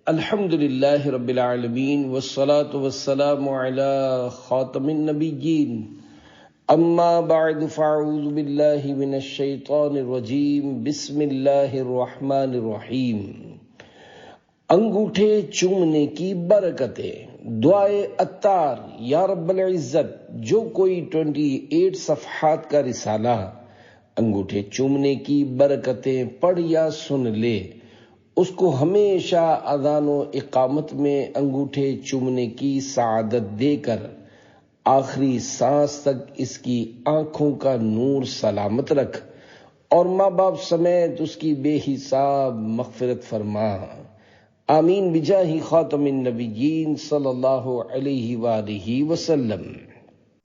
الحمد للہ رب العالمین والصلاة والسلام علی خاتم النبیین اما بعد فاعوذ باللہ من الشیطان الرجیم بسم اللہ الرحمن الرحیم۔ انگوٹھے چومنے کی برکتیں، دعائے عطار یا رب العزت۔ جو کوئی 28 صفحات کا رسالہ انگوٹھے چومنے کی برکتیں پڑھ یا سن لے، اس کو ہمیشہ اذان و اقامت میں انگوٹھے چومنے کی سعادت دے کر آخری سانس تک اس کی آنکھوں کا نور سلامت رکھ اور ماں باپ سمیت اس کی بے حساب مغفرت فرما، آمین بجاہ خاتم النبیین صلی اللہ علیہ وآلہ وسلم۔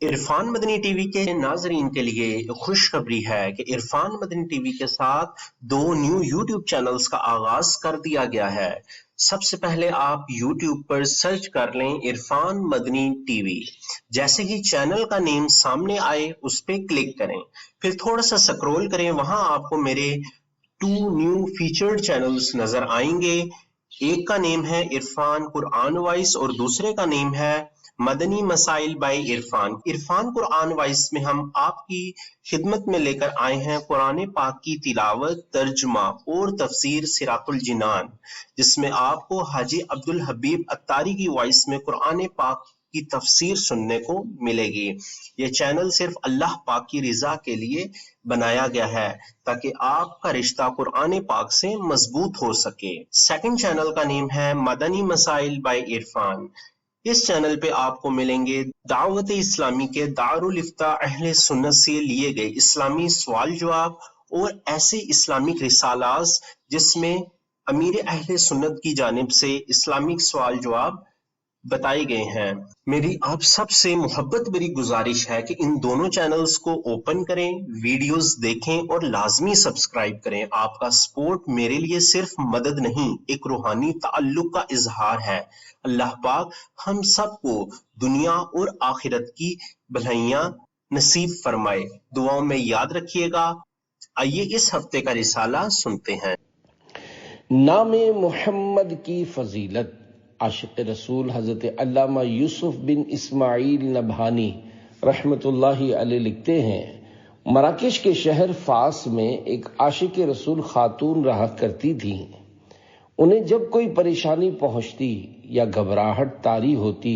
عرفان مدنی ٹی وی کے ناظرین کے لیے خوشخبری ہے کہ عرفان مدنی ٹی وی کے ساتھ 2 نیو یوٹیوب چینلز کا آغاز کر دیا گیا ہے۔ سب سے پہلے آپ یوٹیوب پر سرچ کر لیں عرفان مدنی ٹی وی۔ جیسے ہی چینل کا نیم سامنے آئے اس پہ کلک کریں، پھر تھوڑا سا سکرول کریں، وہاں آپ کو میرے 2 نیو فیچرڈ چینلز نظر آئیں گے۔ ایک کا نیم ہے عرفان قرآن وائس اور دوسرے کا نیم ہے مدنی مسائل بائی عرفان۔ عرفان قرآن وائس میں ہم آپ کی خدمت میں لے کر آئے ہیں قرآن پاک کی تلاوت، ترجمہ اور تفسیر صراط الجنان، جس میں آپ کو حاجی عبدالحبیب عطاری کی وائس میں قرآن پاک کی تفسیر سننے کو ملے گی۔ یہ چینل صرف اللہ پاک کی رضا کے لیے بنایا گیا ہے تاکہ آپ کا رشتہ قرآن پاک سے مضبوط ہو سکے۔ سیکنڈ چینل کا نیم ہے مدنی مسائل بائی عرفان۔ اس چینل پہ آپ کو ملیں گے دعوت اسلامی کے دارالفتاء اہل سنت سے لیے گئے اسلامی سوال جواب اور ایسے اسلامک رسالات جس میں امیر اہل سنت کی جانب سے اسلامک سوال جواب بتائے گئے ہیں۔ میری آپ سب سے محبت بری گزارش ہے کہ ان دونوں چینلز کو اوپن کریں، ویڈیوز دیکھیں اور لازمی سبسکرائب کریں۔ آپ کا سپورٹ میرے لیے صرف مدد نہیں، ایک روحانی تعلق کا اظہار ہے۔ اللہ پاک ہم سب کو دنیا اور آخرت کی بھلائیاں نصیب فرمائے۔ دعاؤں میں یاد رکھیے گا۔ آئیے اس ہفتے کا رسالہ سنتے ہیں۔ نام محمد کی فضیلت۔ عاشق رسول حضرت علامہ یوسف بن اسماعیل نبہانی رحمت اللہ علیہ لکھتے ہیں، مراکش کے شہر فاس میں ایک عاشق رسول خاتون رہا کرتی تھی۔ انہیں جب کوئی پریشانی پہنچتی یا گھبراہٹ طاری ہوتی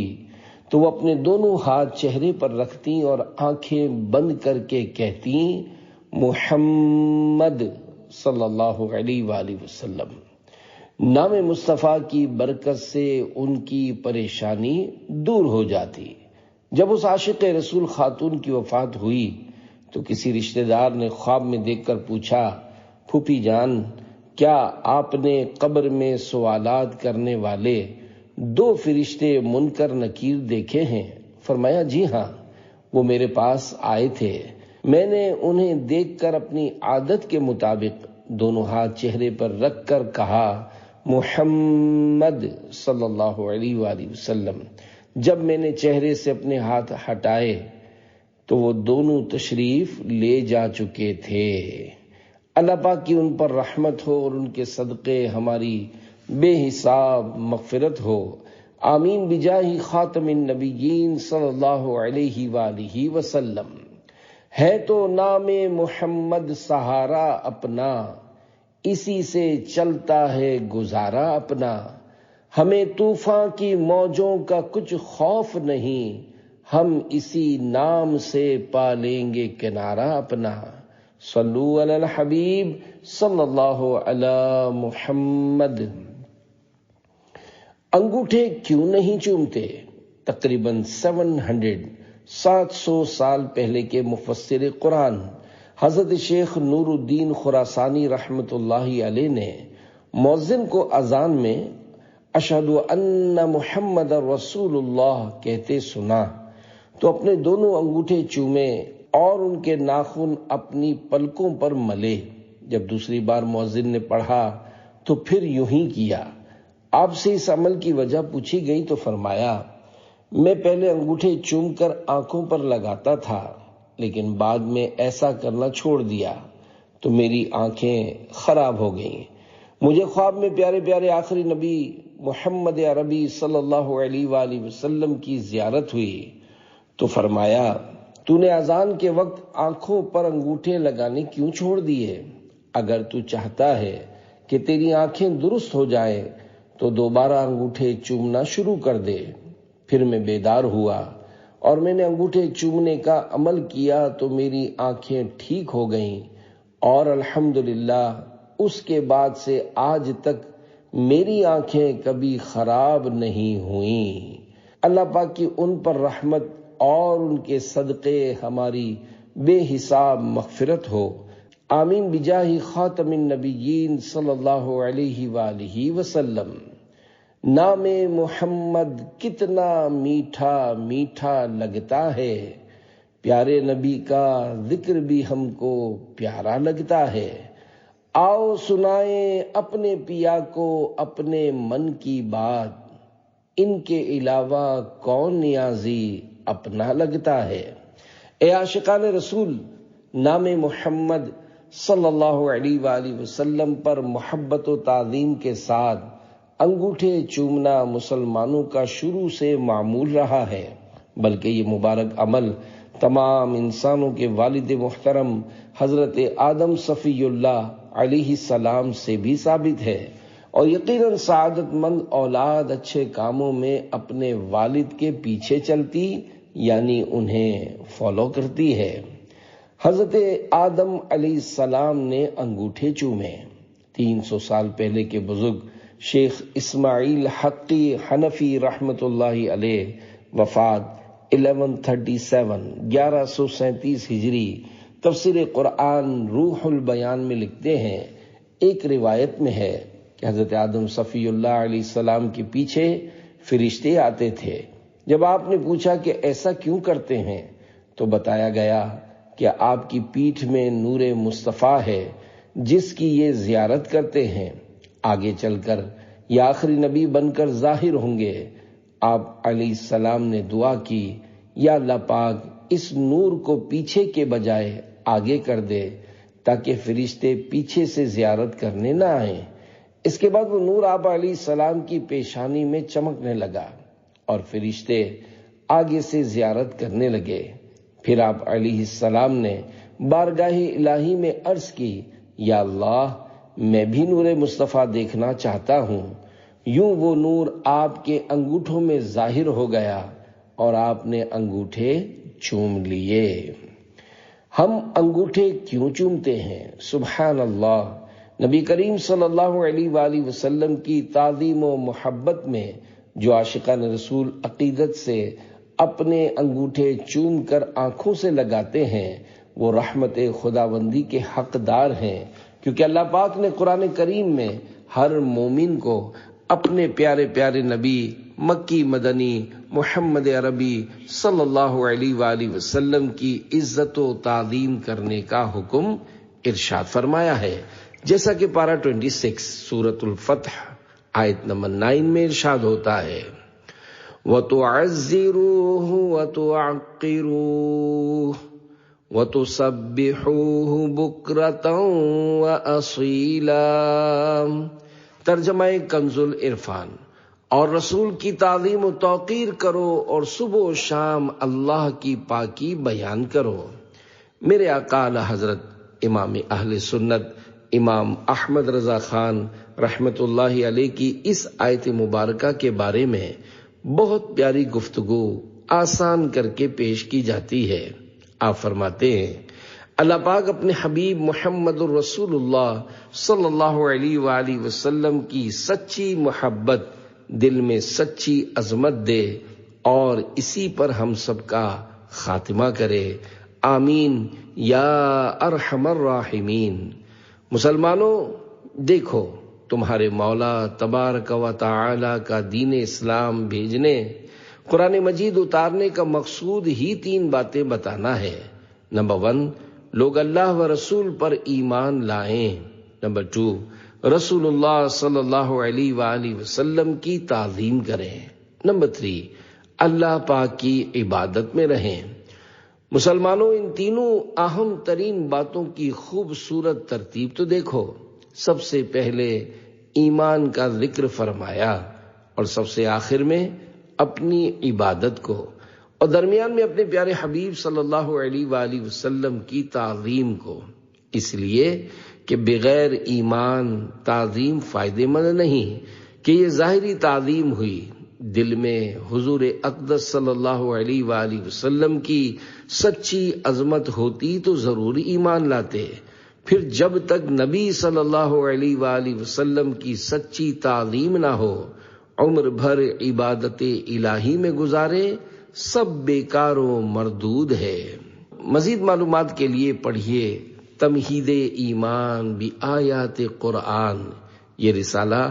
تو وہ اپنے دونوں ہاتھ چہرے پر رکھتی اور آنکھیں بند کر کے کہتی، محمد صلی اللہ علیہ وآلہ وسلم۔ نام مصطفیٰ کی برکت سے ان کی پریشانی دور ہو جاتی۔ جب اس عاشق رسول خاتون کی وفات ہوئی تو کسی رشتہ دار نے خواب میں دیکھ کر پوچھا، پھوپھی جان، کیا آپ نے قبر میں سوالات کرنے والے 2 فرشتے منکر نکیر دیکھے ہیں؟ فرمایا جی ہاں، وہ میرے پاس آئے تھے۔ میں نے انہیں دیکھ کر اپنی عادت کے مطابق دونوں ہاتھ چہرے پر رکھ کر کہا، محمد صلی اللہ علیہ وآلہ وسلم۔ جب میں نے چہرے سے اپنے ہاتھ ہٹائے تو وہ دونوں تشریف لے جا چکے تھے۔ اللہ پاک کی ان پر رحمت ہو اور ان کے صدقے ہماری بے حساب مغفرت ہو، آمین بجاہ خاتم النبیین صلی اللہ علیہ وآلہ وسلم۔ ہے تو نام محمد سہارا اپنا، اسی سے چلتا ہے گزارا اپنا۔ ہمیں طوفان کی موجوں کا کچھ خوف نہیں، ہم اسی نام سے پالیں گے کنارہ اپنا۔ صلو علی الحبیب صلی اللہ علی محمد۔ انگوٹھے کیوں نہیں چومتے؟ تقریباً 700 سال پہلے کے مفسر قرآن حضرت شیخ نور الدین خراسانی رحمت اللہ علیہ نے مؤذن کو اذان میں اشہد ان محمد رسول اللہ کہتے سنا تو اپنے دونوں انگوٹھے چومے اور ان کے ناخن اپنی پلکوں پر ملے۔ جب دوسری بار مؤذن نے پڑھا تو پھر یوں ہی کیا۔ آپ سے اس عمل کی وجہ پوچھی گئی تو فرمایا، میں پہلے انگوٹھے چوم کر آنکھوں پر لگاتا تھا، لیکن بعد میں ایسا کرنا چھوڑ دیا تو میری آنکھیں خراب ہو گئیں۔ مجھے خواب میں پیارے پیارے آخری نبی محمد عربی صلی اللہ علیہ وآلہ وسلم کی زیارت ہوئی تو فرمایا تو نے اذان کے وقت آنکھوں پر انگوٹھے لگانے کیوں چھوڑ دیے؟ اگر تو چاہتا ہے کہ تیری آنکھیں درست ہو جائیں تو دوبارہ انگوٹھے چومنا شروع کر دے۔ پھر میں بیدار ہوا اور میں نے انگوٹھے چومنے کا عمل کیا تو میری آنکھیں ٹھیک ہو گئیں، اور الحمدللہ اس کے بعد سے آج تک میری آنکھیں کبھی خراب نہیں ہوئیں۔ اللہ پاک کی ان پر رحمت اور ان کے صدقے ہماری بے حساب مغفرت ہو، آمین بجاہ خاتم النبیین صلی اللہ علیہ وآلہ وسلم۔ نام محمد کتنا میٹھا میٹھا لگتا ہے، پیارے نبی کا ذکر بھی ہم کو پیارا لگتا ہے۔ آؤ سنائیں اپنے پیا کو اپنے من کی بات، ان کے علاوہ کون نیازی اپنا لگتا ہے۔ اے عاشقان رسول، نام محمد صلی اللہ علیہ وآلہ وسلم پر محبت و تعظیم کے ساتھ انگوٹھے چومنا مسلمانوں کا شروع سے معمول رہا ہے، بلکہ یہ مبارک عمل تمام انسانوں کے والد محترم حضرت آدم صفی اللہ علیہ السلام سے بھی ثابت ہے، اور یقیناً سعادت مند اولاد اچھے کاموں میں اپنے والد کے پیچھے چلتی، یعنی انہیں فالو کرتی ہے۔ حضرت آدم علیہ السلام نے انگوٹھے چومے۔ 300 سال پہلے کے بزرگ شیخ اسماعیل حقی حنفی رحمت اللہ علیہ وفات 1137 ہجری تفسیر قرآن روح البیان میں لکھتے ہیں، ایک روایت میں ہے کہ حضرت آدم صفی اللہ علیہ السلام کے پیچھے فرشتے آتے تھے۔ جب آپ نے پوچھا کہ ایسا کیوں کرتے ہیں تو بتایا گیا کہ آپ کی پیٹھ میں نور مصطفیٰ ہے جس کی یہ زیارت کرتے ہیں، آگے چل کر یہ آخری نبی بن کر ظاہر ہوں گے۔ آپ علیہ السلام نے دعا کی، یا اللہ پاک اس نور کو پیچھے کے بجائے آگے کر دے تاکہ فرشتے پیچھے سے زیارت کرنے نہ آئیں۔ اس کے بعد وہ نور آپ علیہ السلام کی پیشانی میں چمکنے لگا اور فرشتے آگے سے زیارت کرنے لگے۔ پھر آپ علیہ السلام نے بارگاہ الہی میں عرض کی، یا اللہ میں بھی نور مصطفیٰ دیکھنا چاہتا ہوں۔ یوں وہ نور آپ کے انگوٹھوں میں ظاہر ہو گیا اور آپ نے انگوٹھے چوم لیے۔ ہم انگوٹھے کیوں چومتے ہیں؟ سبحان اللہ، نبی کریم صلی اللہ علیہ وآلہ وسلم کی تعظیم و محبت میں جو عاشقان رسول عقیدت سے اپنے انگوٹھے چوم کر آنکھوں سے لگاتے ہیں، وہ رحمت خداوندی کے حقدار ہیں، کیونکہ اللہ پاک نے قرآن کریم میں ہر مومن کو اپنے پیارے پیارے نبی مکی مدنی محمد عربی صلی اللہ علیہ وآلہ وسلم کی عزت و تعظیم کرنے کا حکم ارشاد فرمایا ہے، جیسا کہ پارہ 26 سورۃ الفتح آیت نمبر 9 میں ارشاد ہوتا ہے، وَتُعَزِّرُوهُ وَتُعَقِّرُوهُ وَتُسَبِّحُوهُ بُكْرَةً وَأَصِيلًا۔ ترجمہ کنز العرفان۔ اور رسول کی تعظیم و توقیر کرو اور صبح و شام اللہ کی پاکی بیان کرو۔ میرے آقا اعلی حضرت امام اہل سنت امام احمد رضا خان رحمت اللہ علیہ کی اس آیت مبارکہ کے بارے میں بہت پیاری گفتگو آسان کر کے پیش کی جاتی ہے۔ آپ فرماتے ہیں، اللہ پاک اپنے حبیب محمد الرسول اللہ صلی اللہ علیہ وآلہ وسلم کی سچی محبت دل میں سچی عظمت دے اور اسی پر ہم سب کا خاتمہ کرے، آمین یا ارحم الراحمین۔ مسلمانوں دیکھو، تمہارے مولا تبارک و تعالی کا دین اسلام بھیجنے، قرآن مجید اتارنے کا مقصود ہی 3 باتیں بتانا ہے۔ نمبر 1، لوگ اللہ و رسول پر ایمان لائیں۔ نمبر 2، رسول اللہ صلی اللہ علیہ وآلہ وسلم کی تعظیم کریں۔ نمبر 3، اللہ پاک کی عبادت میں رہیں۔ مسلمانوں، ان تینوں اہم ترین باتوں کی خوبصورت ترتیب تو دیکھو۔ سب سے پہلے ایمان کا ذکر فرمایا، اور سب سے آخر میں اپنی عبادت کو، اور درمیان میں اپنے پیارے حبیب صلی اللہ علیہ وآلہ وسلم کی تعظیم کو، اس لیے کہ بغیر ایمان تعظیم فائدہ مند نہیں، کہ یہ ظاہری تعظیم ہوئی، دل میں حضور اقدس صلی اللہ علیہ وآلہ وسلم کی سچی عظمت ہوتی تو ضرور ایمان لاتے، پھر جب تک نبی صلی اللہ علیہ وآلہ وسلم کی سچی تعظیم نہ ہو، عمر بھر عبادت الہی میں گزارے، سب بیکار و مردود ہے۔ مزید معلومات کے لیے پڑھیے تمہید ایمان بآیات قرآن، یہ رسالہ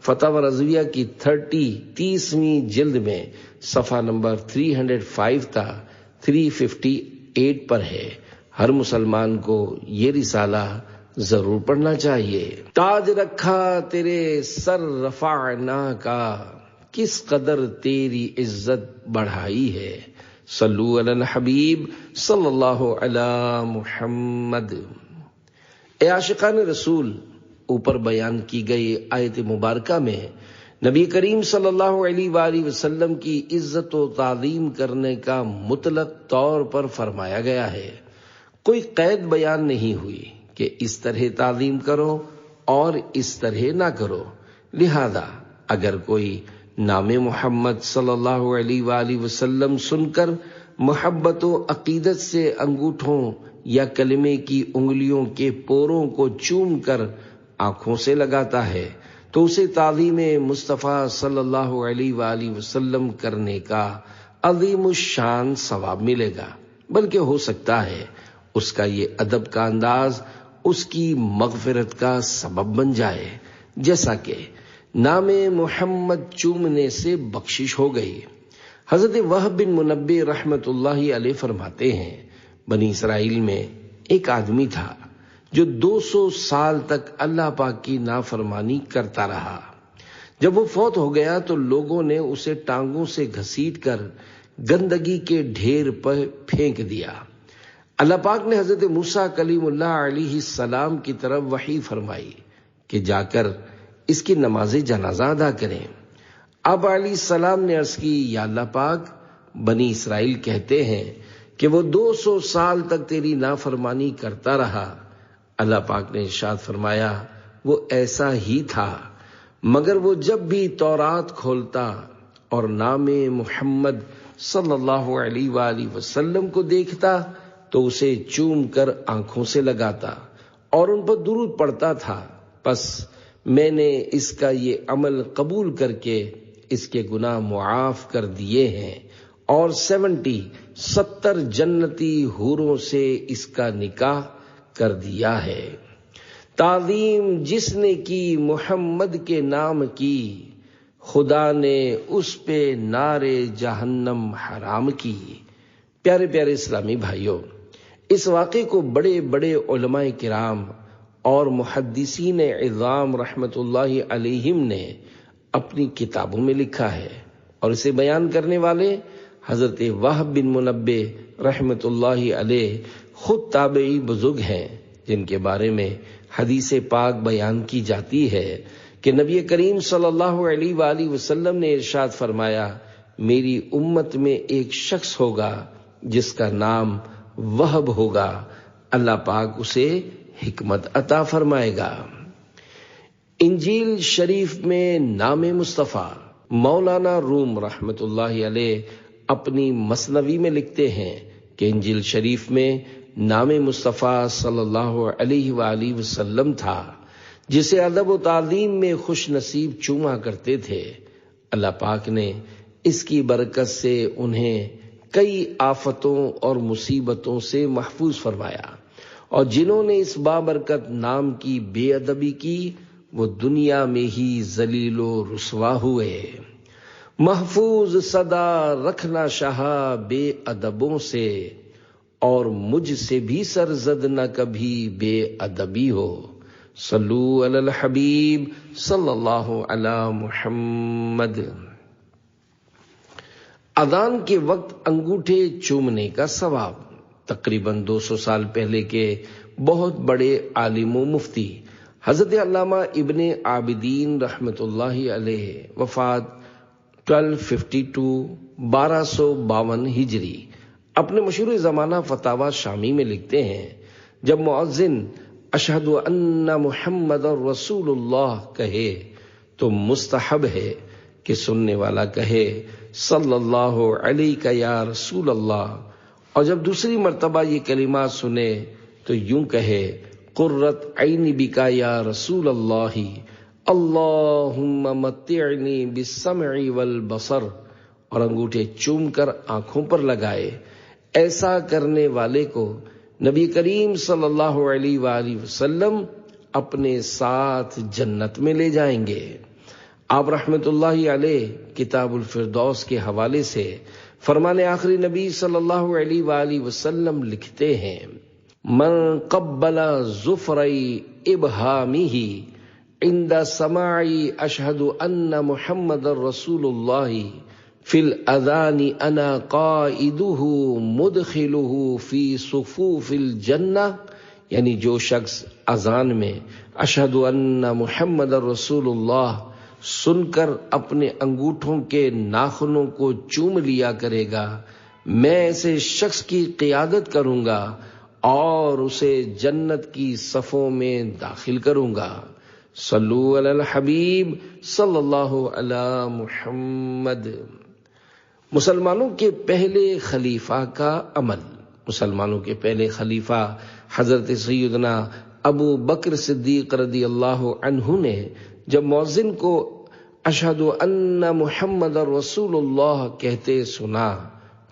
فتاوی رضویہ کی 30ویں جلد میں صفحہ نمبر 305 تا 358 پر ہے۔ ہر مسلمان کو یہ رسالہ ضرور پڑھنا چاہیے۔ تاج رکھا تیرے سر رفعنا کا، کس قدر تیری عزت بڑھائی ہے، صلو علی الحبیب صلی اللہ علی محمد۔ اے عاشقان رسول، اوپر بیان کی گئی آیت مبارکہ میں نبی کریم صلی اللہ علیہ وآلہ وسلم کی عزت و تعظیم کرنے کا مطلق طور پر فرمایا گیا ہے، کوئی قید بیان نہیں ہوئی کہ اس طرح تعظیم کرو اور اس طرح نہ کرو۔ لہذا اگر کوئی نام محمد صلی اللہ علیہ وآلہ وسلم سن کر محبت و عقیدت سے انگوٹھوں یا کلمے کی انگلیوں کے پوروں کو چوم کر آنکھوں سے لگاتا ہے تو اسے تعظیم مصطفیٰ صلی اللہ علیہ وآلہ وسلم کرنے کا عظیم الشان ثواب ملے گا، بلکہ ہو سکتا ہے اس کا یہ ادب کا انداز اس کی مغفرت کا سبب بن جائے، جیسا کہ نام محمد چومنے سے بخشش ہو گئی۔ حضرت وہب بن منبہ رحمت اللہ علیہ فرماتے ہیں، بنی اسرائیل میں ایک آدمی تھا جو 200 سال تک اللہ پاک کی نافرمانی کرتا رہا۔ جب وہ فوت ہو گیا تو لوگوں نے اسے ٹانگوں سے گھسیٹ کر گندگی کے ڈھیر پر پھینک دیا۔ اللہ پاک نے حضرت موسیٰ کلیم اللہ علیہ السلام کی طرف وحی فرمائی کہ جا کر اس کی نماز جنازہ ادا کریں۔ اب علیہ السلام نے عرض کی، یا اللہ پاک، بنی اسرائیل کہتے ہیں کہ وہ 200 سال تک تیری نافرمانی کرتا رہا۔ اللہ پاک نے ارشاد فرمایا، وہ ایسا ہی تھا، مگر وہ جب بھی تورات کھولتا اور نام محمد صلی اللہ علیہ وآلہ وسلم کو دیکھتا تو اسے چوم کر آنکھوں سے لگاتا اور ان پر درود پڑھتا تھا، پس میں نے اس کا یہ عمل قبول کر کے اس کے گناہ معاف کر دیے ہیں، اور 70 جنتی حوروں سے اس کا نکاح کر دیا ہے۔ تعظیم جس نے کی محمد کے نام کی، خدا نے اس پہ نار جہنم حرام کی۔ پیارے پیارے اسلامی بھائیوں، اس واقعے کو بڑے بڑے علماء کرام اور محدثین عظام رحمت اللہ علیہم نے اپنی کتابوں میں لکھا ہے، اور اسے بیان کرنے والے حضرت وہب بن منبہ رحمت اللہ علیہ خود تابعی بزرگ ہیں، جن کے بارے میں حدیث پاک بیان کی جاتی ہے کہ نبی کریم صلی اللہ علیہ وآلہ وسلم نے ارشاد فرمایا، میری امت میں ایک شخص ہوگا جس کا نام وہب ہوگا، اللہ پاک اسے حکمت عطا فرمائے گا۔ انجیل شریف میں نام مصطفیٰ، مولانا روم رحمت اللہ علیہ اپنی مثنوی میں لکھتے ہیں کہ انجیل شریف میں نام مصطفیٰ صلی اللہ علیہ وآلہ وسلم تھا، جسے ادب و تعظیم میں خوش نصیب چوما کرتے تھے۔ اللہ پاک نے اس کی برکت سے انہیں کئی آفتوں اور مصیبتوں سے محفوظ فرمایا، اور جنہوں نے اس بابرکت نام کی بے ادبی کی وہ دنیا میں ہی ذلیل و رسوا ہوئے۔ محفوظ صدا رکھنا شاہا بے ادبوں سے، اور مجھ سے بھی سرزد نہ کبھی بے ادبی ہو، صلو علی الحبیب صلی اللہ علی محمد۔ اذان کے وقت انگوٹھے چومنے کا ثواب۔ تقریباً 200 سال پہلے کے بہت بڑے عالم و مفتی حضرت علامہ ابن عابدین رحمت اللہ علیہ وفات 1252 ہجری اپنے مشہور زمانہ فتاوی شامی میں لکھتے ہیں، جب مؤذن اشہد ان محمد رسول اللہ کہے تو مستحب ہے کہ سننے والا کہے صلی اللہ علیہ یا رسول اللہ، اور جب دوسری مرتبہ یہ کلمات سنے تو یوں کہے قرۃ عینی بکا یا رسول اللہ، اللہم متعنی بالسمع والبصر، اور انگوٹھے چوم کر آنکھوں پر لگائے۔ ایسا کرنے والے کو نبی کریم صلی اللہ علیہ وآلہ وسلم اپنے ساتھ جنت میں لے جائیں گے۔ آپ رحمت اللہ علیہ کتاب الفردوس کے حوالے سے فرمان آخری نبی صلی اللہ علیہ وآلہ وسلم لکھتے ہیں، من قبل ظفری ابہامہ عند سماع اشہد ان محمد رسول اللہ فی الاذان انا قائدہ مدخلہ فی صفوف الجنہ، یعنی جو شخص اذان میں اشہد ان محمد رسول اللہ سن کر اپنے انگوٹھوں کے ناخنوں کو چوم لیا کرے گا، میں ایسے شخص کی قیادت کروں گا اور اسے جنت کی صفوں میں داخل کروں گا۔ صلو علی الحبیب صلی اللہ علی محمد۔ مسلمانوں کے پہلے خلیفہ کا عمل۔ مسلمانوں کے پہلے خلیفہ حضرت سیدنا ابو بکر صدیق رضی اللہ عنہ نے جب مؤذن کو اشہد ان محمد رسول اللہ کہتے سنا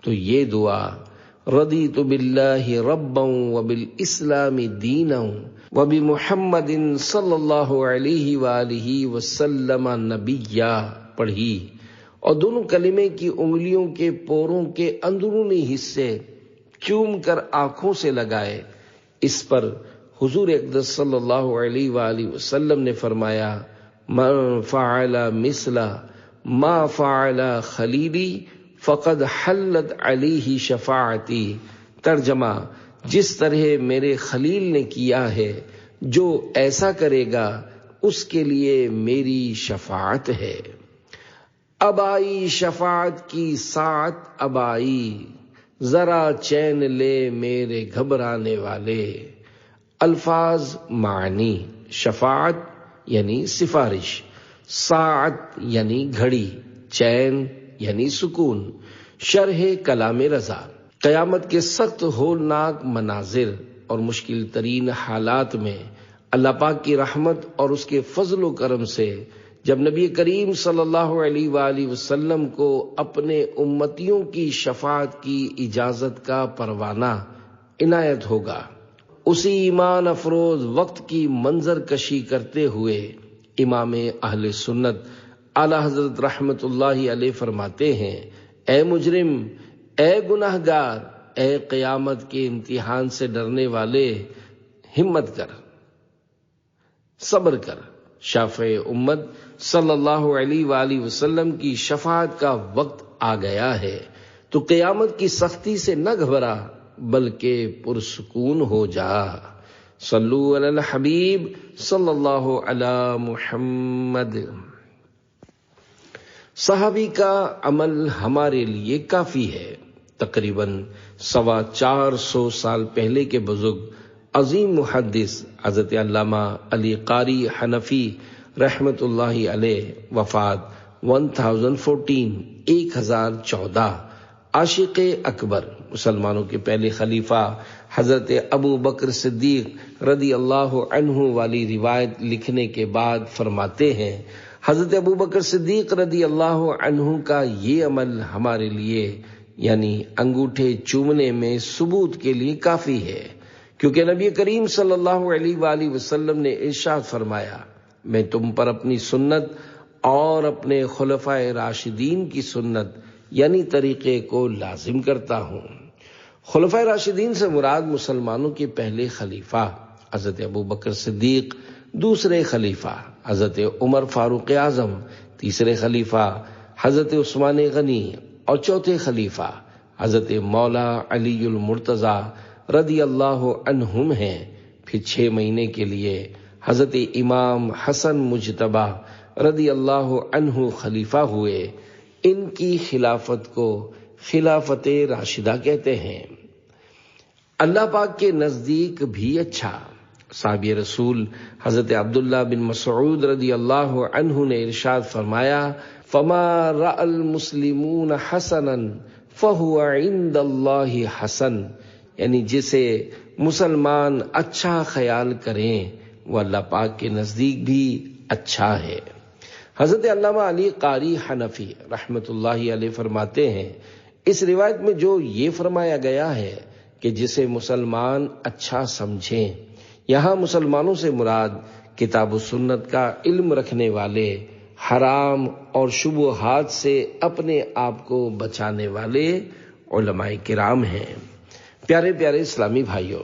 تو یہ دعا رضیت باللہ ربا وبالاسلام دینا وبمحمد صلی اللہ علیہ وآلہ وسلم نبیا پڑھی، اور دونوں کلمے کی انگلیوں کے پوروں کے اندرونی حصے چوم کر آنکھوں سے لگائے۔ اس پر حضور اقدس صلی اللہ علیہ وآلہ وسلم نے فرمایا من فعل مثل ما فعل خلیلی فقد حلت علیہ شفاعتی، ترجمہ جس طرح میرے خلیل نے کیا ہے جو ایسا کرے گا اس کے لیے میری شفاعت ہے۔ اب آئی شفاعت کی ساعت، اب آئی ذرا چین لے میرے گھبرانے والے۔ الفاظ معنی، شفاعت یعنی سفارش، ساعت یعنی گھڑی، چین یعنی سکون۔ شرح کلام رضا۔ قیامت کے سخت ہولناک مناظر اور مشکل ترین حالات میں اللہ پاک کی رحمت اور اس کے فضل و کرم سے جب نبی کریم صلی اللہ علیہ وآلہ وسلم کو اپنے امتیوں کی شفاعت کی اجازت کا پروانہ عنایت ہوگا، اسی ایمان افروز وقت کی منظر کشی کرتے ہوئے امام اہل سنت اعلی حضرت رحمت اللہ علیہ فرماتے ہیں، اے مجرم، اے گناہگار، اے قیامت کے امتحان سے ڈرنے والے، ہمت کر، صبر کر، شافع امت صلی اللہ علیہ وآلہ وسلم کی شفاعت کا وقت آ گیا ہے، تو قیامت کی سختی سے نہ گھبرا بلکہ پرسکون ہو جا۔ صلو علی الحبیب صلی اللہ علی محمد۔ صحابی کا عمل ہمارے لیے کافی ہے۔ تقریباً 450 سال پہلے کے بزرگ عظیم محدث حضرت علامہ علی قاری حنفی رحمت اللہ علیہ وفات 1014 عاشق اکبر، مسلمانوں کے پہلے خلیفہ حضرت ابو بکر صدیق رضی اللہ عنہ والی روایت لکھنے کے بعد فرماتے ہیں، حضرت ابو بکر صدیق رضی اللہ عنہ کا یہ عمل ہمارے لیے یعنی انگوٹھے چومنے میں ثبوت کے لیے کافی ہے، کیونکہ نبی کریم صلی اللہ علیہ وآلہ وسلم نے ارشاد فرمایا، میں تم پر اپنی سنت اور اپنے خلفائے راشدین کی سنت یعنی طریقے کو لازم کرتا ہوں۔ خلفائے راشدین سے مراد مسلمانوں کے پہلے خلیفہ حضرت ابو بکر صدیق، دوسرے خلیفہ حضرت عمر فاروق اعظم، تیسرے خلیفہ حضرت عثمان غنی اور چوتھے خلیفہ حضرت مولا علی المرتضی رضی اللہ عنہم ہیں۔ پھر 6 مہینے کے لیے حضرت امام حسن مجتبی رضی اللہ عنہ خلیفہ ہوئے۔ ان کی خلافت کو خلافت راشدہ کہتے ہیں۔ اللہ پاک کے نزدیک بھی اچھا۔ صحابی رسول حضرت عبداللہ بن مسعود رضی اللہ عنہ نے ارشاد فرمایا، فما رأى المسلمون حسنا فهو عند اللہ حسن، یعنی جسے مسلمان اچھا خیال کریں وہ اللہ پاک کے نزدیک بھی اچھا ہے۔ حضرت علامہ علی قاری حنفی رحمت اللہ علیہ فرماتے ہیں، اس روایت میں جو یہ فرمایا گیا ہے کہ جسے مسلمان اچھا سمجھیں، یہاں مسلمانوں سے مراد کتاب و سنت کا علم رکھنے والے، حرام اور شبہات سے اپنے آپ کو بچانے والے علماء کرام ہیں۔ پیارے پیارے اسلامی بھائیوں،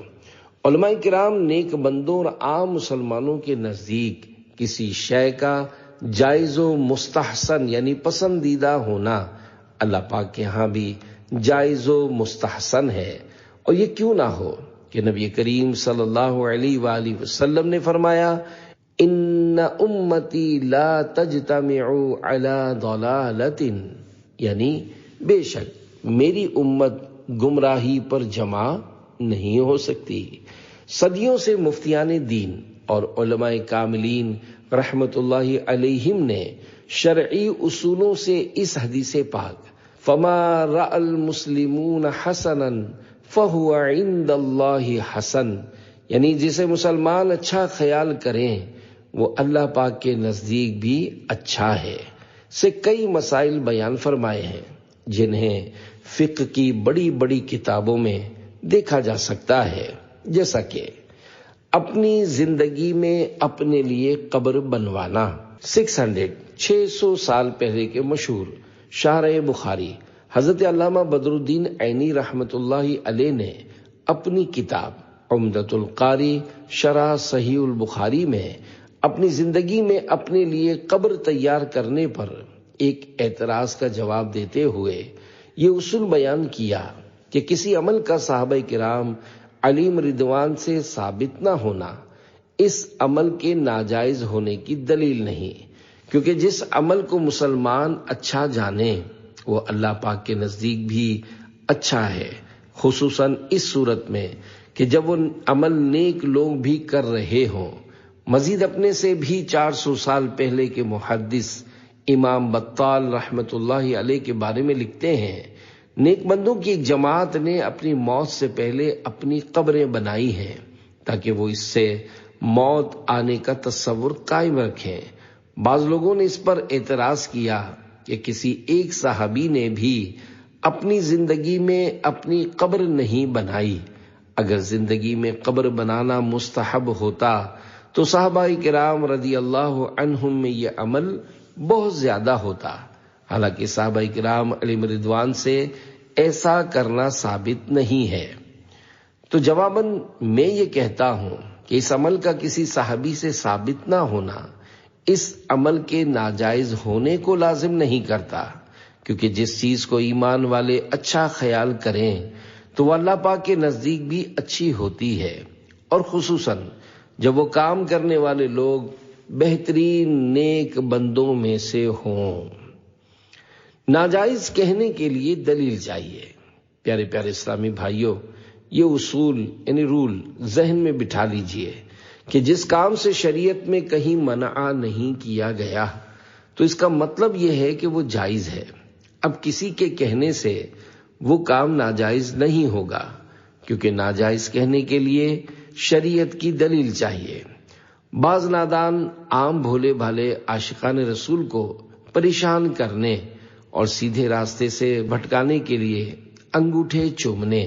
علماء کرام نیک بندوں اور عام مسلمانوں کے نزدیک کسی شے کا جائز و مستحسن یعنی پسندیدہ ہونا اللہ پاک کے ہاں بھی جائز و مستحسن ہے۔ اور یہ کیوں نہ ہو کہ نبی کریم صلی اللہ علیہ وآلہ وسلم نے فرمایا، ان امتی لا تجتمع علی ضلالۃ، یعنی بے شک میری امت گمراہی پر جمع نہیں ہو سکتی۔ صدیوں سے مفتیان دین اور علماء کاملین رحمت اللہ علیہم نے شرعی اصولوں سے اس حدیث پاک فما رأى المسلمون حسنا فهو عند اللہ حسن، یعنی جسے مسلمان اچھا خیال کریں وہ اللہ پاک کے نزدیک بھی اچھا ہے، سے کئی مسائل بیان فرمائے ہیں جنہیں فقہ کی بڑی بڑی کتابوں میں دیکھا جا سکتا ہے، جیسا کہ اپنی زندگی میں اپنے لیے قبر بنوانا، 600 سال پہلے کے مشہور شارح بخاری حضرت علامہ بدر الدین عینی رحمت اللہ علیہ نے اپنی کتاب عمدۃ القاری شرح صحیح البخاری میں اپنی زندگی میں اپنے لیے قبر تیار کرنے پر ایک اعتراض کا جواب دیتے ہوئے یہ اصول بیان کیا کہ کسی عمل کا صحابہ کرام علیم رضوان سے ثابت نہ ہونا اس عمل کے ناجائز ہونے کی دلیل نہیں، کیونکہ جس عمل کو مسلمان اچھا جانے وہ اللہ پاک کے نزدیک بھی اچھا ہے، خصوصاً اس صورت میں کہ جب وہ عمل نیک لوگ بھی کر رہے ہوں۔ مزید اپنے سے بھی 400 سال پہلے کے محدث امام بطال رحمت اللہ علیہ کے بارے میں لکھتے ہیں، نیک بندوں کی ایک جماعت نے اپنی موت سے پہلے اپنی قبریں بنائی ہیں تاکہ وہ اس سے موت آنے کا تصور قائم رکھیں۔ بعض لوگوں نے اس پر اعتراض کیا کہ کسی ایک صحابی نے بھی اپنی زندگی میں اپنی قبر نہیں بنائی، اگر زندگی میں قبر بنانا مستحب ہوتا تو صحابہ کرام رضی اللہ عنہم میں یہ عمل بہت زیادہ ہوتا، حالانکہ صحابہ کرام علیہم رضوان سے ایسا کرنا ثابت نہیں ہے۔ تو جواباً میں یہ کہتا ہوں کہ اس عمل کا کسی صحابی سے ثابت نہ ہونا اس عمل کے ناجائز ہونے کو لازم نہیں کرتا، کیونکہ جس چیز کو ایمان والے اچھا خیال کریں تو وہ اللہ پاک کے نزدیک بھی اچھی ہوتی ہے، اور خصوصاً جب وہ کام کرنے والے لوگ بہترین نیک بندوں میں سے ہوں۔ ناجائز کہنے کے لیے دلیل چاہیے۔ پیارے پیارے اسلامی بھائیوں، یہ اصول یعنی رول ذہن میں بٹھا لیجئے کہ جس کام سے شریعت میں کہیں منع نہیں کیا گیا تو اس کا مطلب یہ ہے کہ وہ جائز ہے۔ اب کسی کے کہنے سے وہ کام ناجائز نہیں ہوگا، کیونکہ ناجائز کہنے کے لیے شریعت کی دلیل چاہیے۔ بعض نادان عام بھولے بھالے عاشقان رسول کو پریشان کرنے اور سیدھے راستے سے بھٹکانے کے لیے انگوٹھے چومنے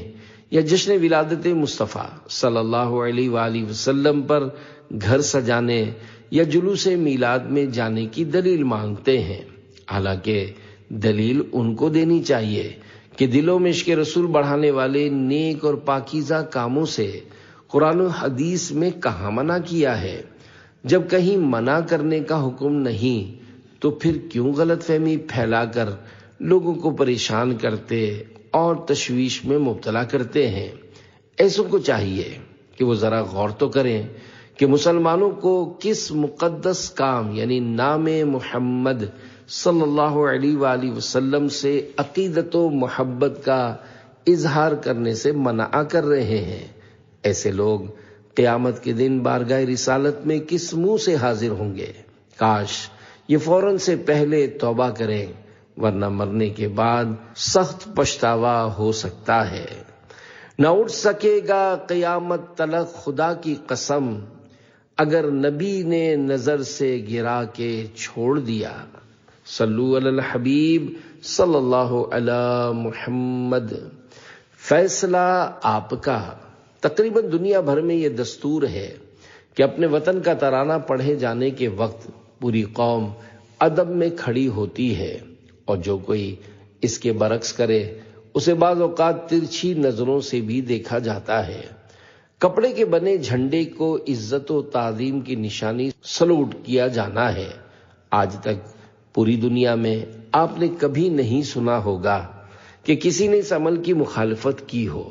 یا جشن ولادت مصطفیٰ صلی اللہ علیہ وآلہ وسلم پر گھر سجانے یا جلوس میلاد میں جانے کی دلیل مانگتے ہیں، حالانکہ دلیل ان کو دینی چاہیے کہ دلوں میں عشق رسول بڑھانے والے نیک اور پاکیزہ کاموں سے قرآن و حدیث میں کہاں منع کیا ہے۔ جب کہیں منع کرنے کا حکم نہیں تو پھر کیوں غلط فہمی پھیلا کر لوگوں کو پریشان کرتے اور تشویش میں مبتلا کرتے ہیں۔ ایسوں کو چاہیے کہ وہ ذرا غور تو کریں کہ مسلمانوں کو کس مقدس کام یعنی نام محمد صلی اللہ علیہ وآلہ وسلم سے عقیدت و محبت کا اظہار کرنے سے منع کر رہے ہیں، ایسے لوگ قیامت کے دن بارگاہ رسالت میں کس منہ سے حاضر ہوں گے؟ کاش یہ فوراً سے پہلے توبہ کریں، ورنہ مرنے کے بعد سخت پچھتاوا ہو سکتا ہے۔ نہ اٹھ سکے گا قیامت تلک خدا کی قسم، اگر نبی نے نظر سے گرا کے چھوڑ دیا۔ صلو علی الحبیب صلی اللہ علی محمد۔ فیصلہ آپ کا۔ تقریباً دنیا بھر میں یہ دستور ہے کہ اپنے وطن کا ترانہ پڑھے جانے کے وقت پوری قوم ادب میں کھڑی ہوتی ہے، اور جو کوئی اس کے برعکس کرے اسے بعض اوقات ترچھی نظروں سے بھی دیکھا جاتا ہے۔ کپڑے کے بنے جھنڈے کو عزت و تعظیم کی نشانی سلوٹ کیا جانا ہے۔ آج تک پوری دنیا میں آپ نے کبھی نہیں سنا ہوگا کہ کسی نے اس عمل کی مخالفت کی ہو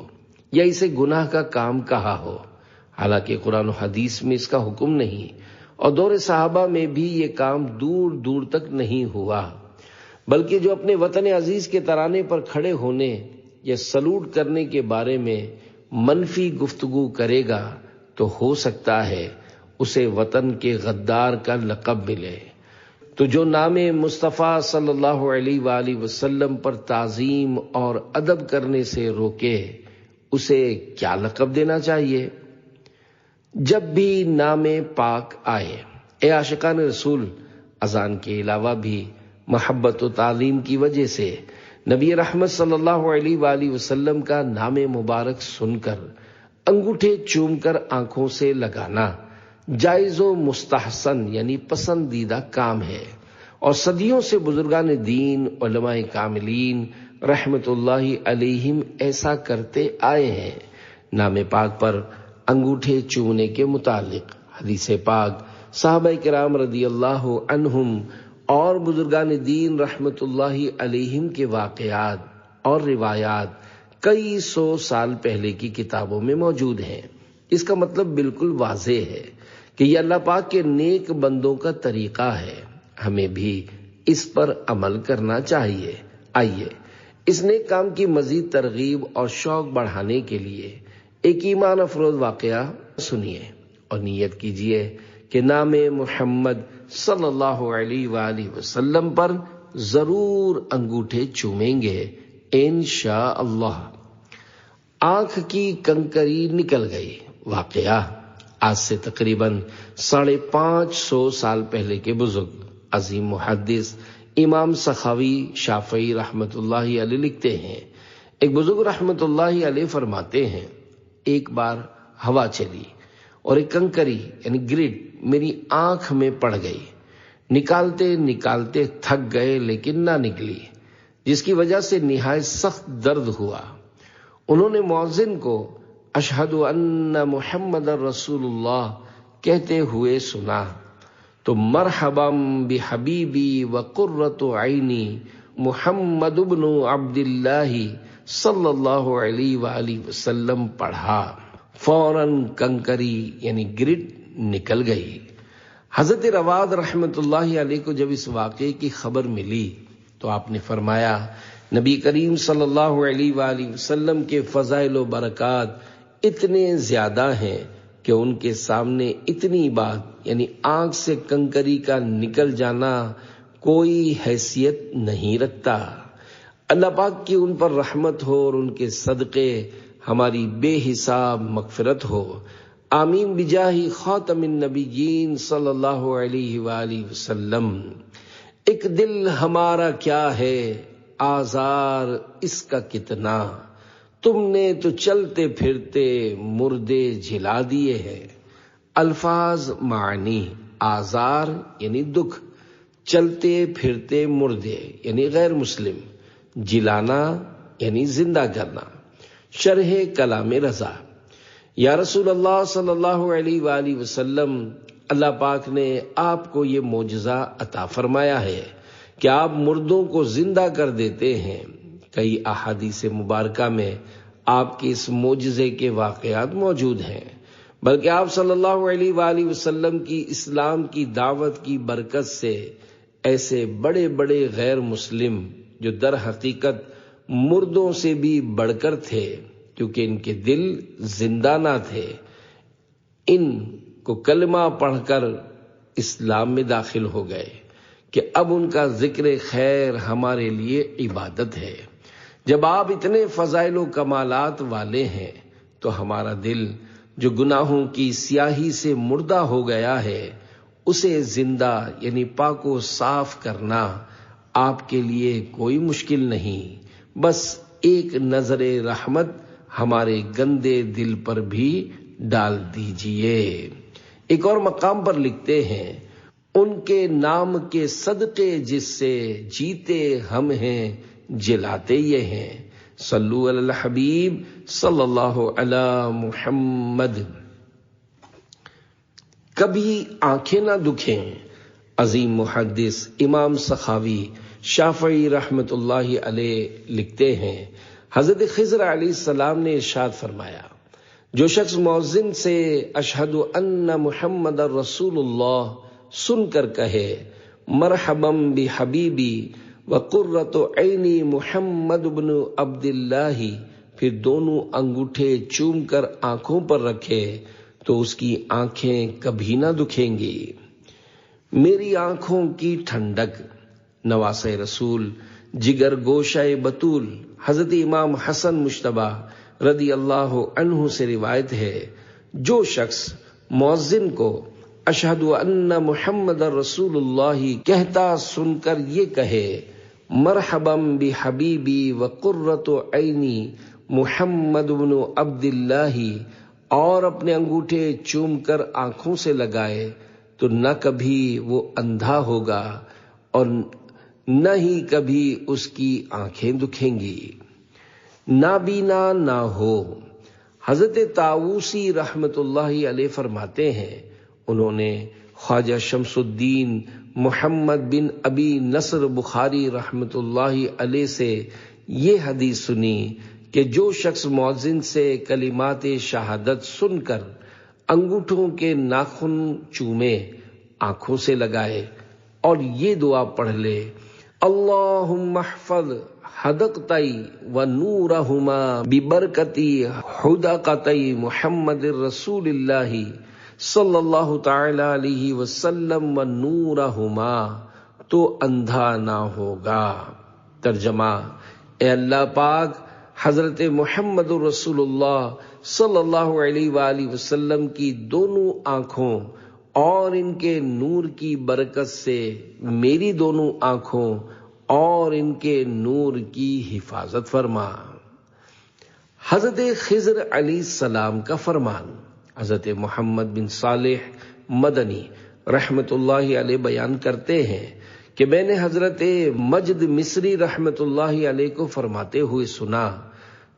یا اسے گناہ کا کام کہا ہو، حالانکہ قرآن و حدیث میں اس کا حکم نہیں، اور دور صحابہ میں بھی یہ کام دور دور تک نہیں ہوا، بلکہ جو اپنے وطن عزیز کے ترانے پر کھڑے ہونے یا سلوٹ کرنے کے بارے میں منفی گفتگو کرے گا تو ہو سکتا ہے اسے وطن کے غدار کا لقب ملے۔ تو جو نام مصطفیٰ صلی اللہ علیہ وآلہ وسلم پر تعظیم اور ادب کرنے سے روکے اسے کیا لقب دینا چاہیے؟ جب بھی نام پاک آئے، اے عاشقان رسول، اذان کے علاوہ بھی محبت و تعلیم کی وجہ سے نبی رحمت صلی اللہ علیہ وآلہ وسلم کا نام مبارک سن کر انگوٹھے چوم کر آنکھوں سے لگانا جائز و مستحسن یعنی پسندیدہ کام ہے، اور صدیوں سے بزرگان دین علماء کاملین رحمت اللہ علیہم ایسا کرتے آئے ہیں۔ نام پاک پر انگوٹھے چومنے کے متعلق حدیث پاک، صحابہ کرام رضی اللہ عنہم اور بزرگان دین رحمت اللہ علیہم کے واقعات اور روایات کئی سو سال پہلے کی کتابوں میں موجود ہیں۔ اس کا مطلب بالکل واضح ہے کہ یہ اللہ پاک کے نیک بندوں کا طریقہ ہے، ہمیں بھی اس پر عمل کرنا چاہیے۔ آئیے اس نیک کام کی مزید ترغیب اور شوق بڑھانے کے لیے ایک ایمان افروز واقعہ سنیے اور نیت کیجیے کہ نام محمد صلی اللہ علیہ وآلہ وسلم پر ضرور انگوٹھے چومیں گے انشاءاللہ۔ آنکھ کی کنکری نکل گئی۔ واقعہ آج سے تقریباً 550 سال پہلے کے بزرگ عظیم محدث امام سخاوی شافعی رحمت اللہ علیہ لکھتے ہیں، ایک بزرگ رحمت اللہ علیہ فرماتے ہیں، ایک بار ہوا چلی اور ایک کنکری یعنی گرٹ میری آنکھ میں پڑ گئی، نکالتے نکالتے تھک گئے لیکن نہ نکلی، جس کی وجہ سے نہایت سخت درد ہوا۔ انہوں نے مؤذن کو اشہد ان محمد رسول اللہ کہتے ہوئے سنا تو مرحبا بحبیبی وقرۃ عینی محمد بن عبد اللہ صلی اللہ علیہ وآلہ وسلم پڑھا، فوراً کنکری یعنی گرٹ نکل گئی۔ حضرت رواد رحمت اللہ علیہ کو جب اس واقعے کی خبر ملی تو آپ نے فرمایا، نبی کریم صلی اللہ علیہ وآلہ وسلم کے فضائل و برکات اتنے زیادہ ہیں کہ ان کے سامنے اتنی بات یعنی آنکھ سے کنکری کا نکل جانا کوئی حیثیت نہیں رکھتا۔ اللہ پاک کی ان پر رحمت ہو اور ان کے صدقے ہماری بے حساب مغفرت ہو، آمین بجاہ خاتم النبیین صلی اللہ علیہ وآلہ وسلم۔ ایک دل ہمارا کیا ہے آزار اس کا کتنا، تم نے تو چلتے پھرتے مردے جھلا دیے ہیں۔ الفاظ معنی، آزار یعنی دکھ، چلتے پھرتے مردے یعنی غیر مسلم، جلانا یعنی زندہ کرنا۔ شرح کلام رضا، یا رسول اللہ صلی اللہ علیہ وآلہ وسلم، اللہ پاک نے آپ کو یہ معجزہ عطا فرمایا ہے کہ آپ مردوں کو زندہ کر دیتے ہیں۔ کئی احادیث مبارکہ میں آپ کے اس معجزے کے واقعات موجود ہیں، بلکہ آپ صلی اللہ علیہ وآلہ وسلم کی اسلام کی دعوت کی برکت سے ایسے بڑے بڑے غیر مسلم جو در حقیقت مردوں سے بھی بڑھ کر تھے، کیونکہ ان کے دل زندہ نہ تھے، ان کو کلمہ پڑھ کر اسلام میں داخل ہو گئے کہ اب ان کا ذکر خیر ہمارے لیے عبادت ہے۔ جب آپ اتنے فضائل و کمالات والے ہیں تو ہمارا دل جو گناہوں کی سیاہی سے مردہ ہو گیا ہے، اسے زندہ یعنی پاک و صاف کرنا آپ کے لیے کوئی مشکل نہیں، بس ایک نظر رحمت ہمارے گندے دل پر بھی ڈال دیجئے۔ ایک اور مقام پر لکھتے ہیں، ان کے نام کے صدقے جس سے جیتے ہم ہیں جلاتے یہ ہیں، صلو علی الحبیب صلی اللہ علی محمد۔ کبھی آنکھیں نہ دکھیں۔ عظیم محدث امام سخاوی شافعی رحمت اللہ علیہ لکھتے ہیں، حضرت خضر علیہ السلام نے ارشاد فرمایا، جو شخص مؤذن سے اشہد ان محمد رسول اللہ سن کر کہے مرحبا بحبیبی وقرۃ عینی محمد بن عبداللہ، پھر دونوں انگوٹھے چوم کر آنکھوں پر رکھے تو اس کی آنکھیں کبھی نہ دکھیں گی۔ میری آنکھوں کی ٹھنڈک، نواسہ رسول جگر گوشہ بطول حضرت امام حسن مجتبی رضی اللہ عنہ سے روایت ہے، جو شخص مؤذن کو اشہد ان محمد رسول اللہ کہتا سن کر یہ کہے مرحبا بحبیبی وقرۃ عینی محمد بن عبداللہ، اور اپنے انگوٹھے چوم کر آنکھوں سے لگائے تو نہ کبھی وہ اندھا ہوگا اور نہ ہی کبھی اس کی آنکھیں دکھیں گی، نابینا نہ ہو۔ حضرت طاووسی رحمت اللہ علیہ فرماتے ہیں، انہوں نے خواجہ شمس الدین محمد بن ابی نصر بخاری رحمت اللہ علیہ سے یہ حدیث سنی کہ جو شخص مؤذن سے کلمات شہادت سن کر انگوٹھوں کے ناخن چومے، آنکھوں سے لگائے اور یہ دعا پڑھ لے، اللہم احفظ حدقتئی و نورہما ببرکتی حدقتئی محمد رسول اللہ صلی اللہ تعالی علیہ وسلم و نورہما، تو اندھا نہ ہوگا۔ ترجمہ، اے اللہ پاک حضرت محمد رسول اللہ صلی اللہ علیہ وآلہ وسلم کی دونوں آنکھوں اور ان کے نور کی برکت سے میری دونوں آنکھوں اور ان کے نور کی حفاظت فرما۔ حضرت خضر علیہ السلام کا فرمان، حضرت محمد بن صالح مدنی رحمت اللہ علیہ بیان کرتے ہیں کہ میں نے حضرت مجد مصری رحمت اللہ علیہ کو فرماتے ہوئے سنا،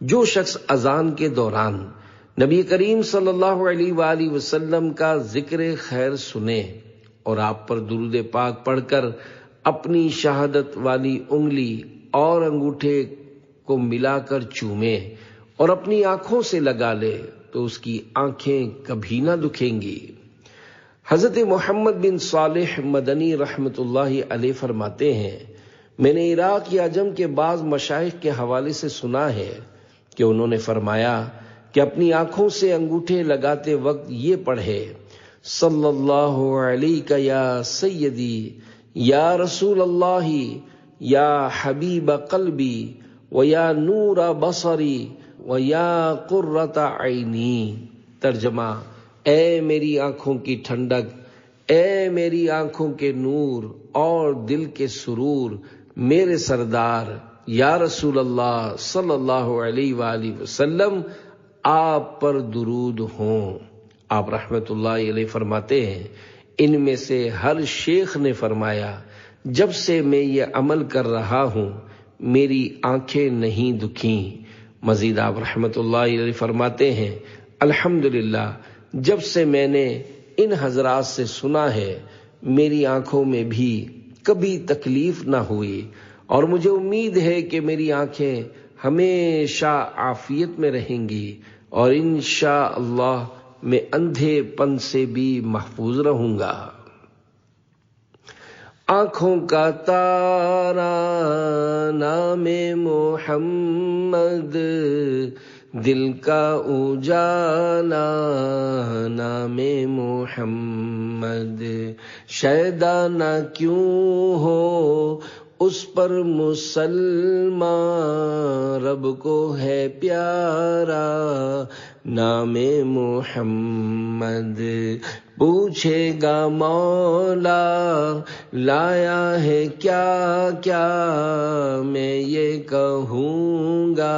جو شخص اذان کے دوران نبی کریم صلی اللہ علیہ وآلہ وسلم کا ذکر خیر سنے اور آپ پر درود پاک پڑھ کر اپنی شہادت والی انگلی اور انگوٹھے کو ملا کر چومے اور اپنی آنکھوں سے لگا لے تو اس کی آنکھیں کبھی نہ دکھیں گی۔ حضرت محمد بن صالح مدنی رحمت اللہ علیہ فرماتے ہیں، میں نے عراق یا عجم کے بعض مشائخ کے حوالے سے سنا ہے کہ انہوں نے فرمایا کہ اپنی آنکھوں سے انگوٹھے لگاتے وقت یہ پڑھے، صلی اللہ علیہ یا سیدی یا رسول اللہ یا حبیب قلبی و یا نور بصری و یا قرۃ عینی۔ ترجمہ، اے میری آنکھوں کی ٹھنڈک، اے میری آنکھوں کے نور اور دل کے سرور، میرے سردار یا رسول اللہ صلی اللہ علیہ وآلہ وسلم، آپ پر درود ہوں۔ آپ رحمت اللہ علیہ فرماتے ہیں، ان میں سے ہر شیخ نے فرمایا، جب سے میں یہ عمل کر رہا ہوں میری آنکھیں نہیں دکھیں۔ مزید آپ رحمت اللہ علیہ فرماتے ہیں، الحمدللہ جب سے میں نے ان حضرات سے سنا ہے میری آنکھوں میں بھی کبھی تکلیف نہ ہوئی، اور مجھے امید ہے کہ میری آنکھیں ہمیشہ عافیت میں رہیں گی اور انشاءاللہ میں اندھے پن سے بھی محفوظ رہوں گا۔ آنکھوں کا تارا نام محمد، دل کا اجالا نام محمد، شیدا نہ کیوں ہو اس پر مسلمان، رب کو ہے پیارا نام محمد۔ پوچھے گا مولا لایا ہے کیا کیا، میں یہ کہوں گا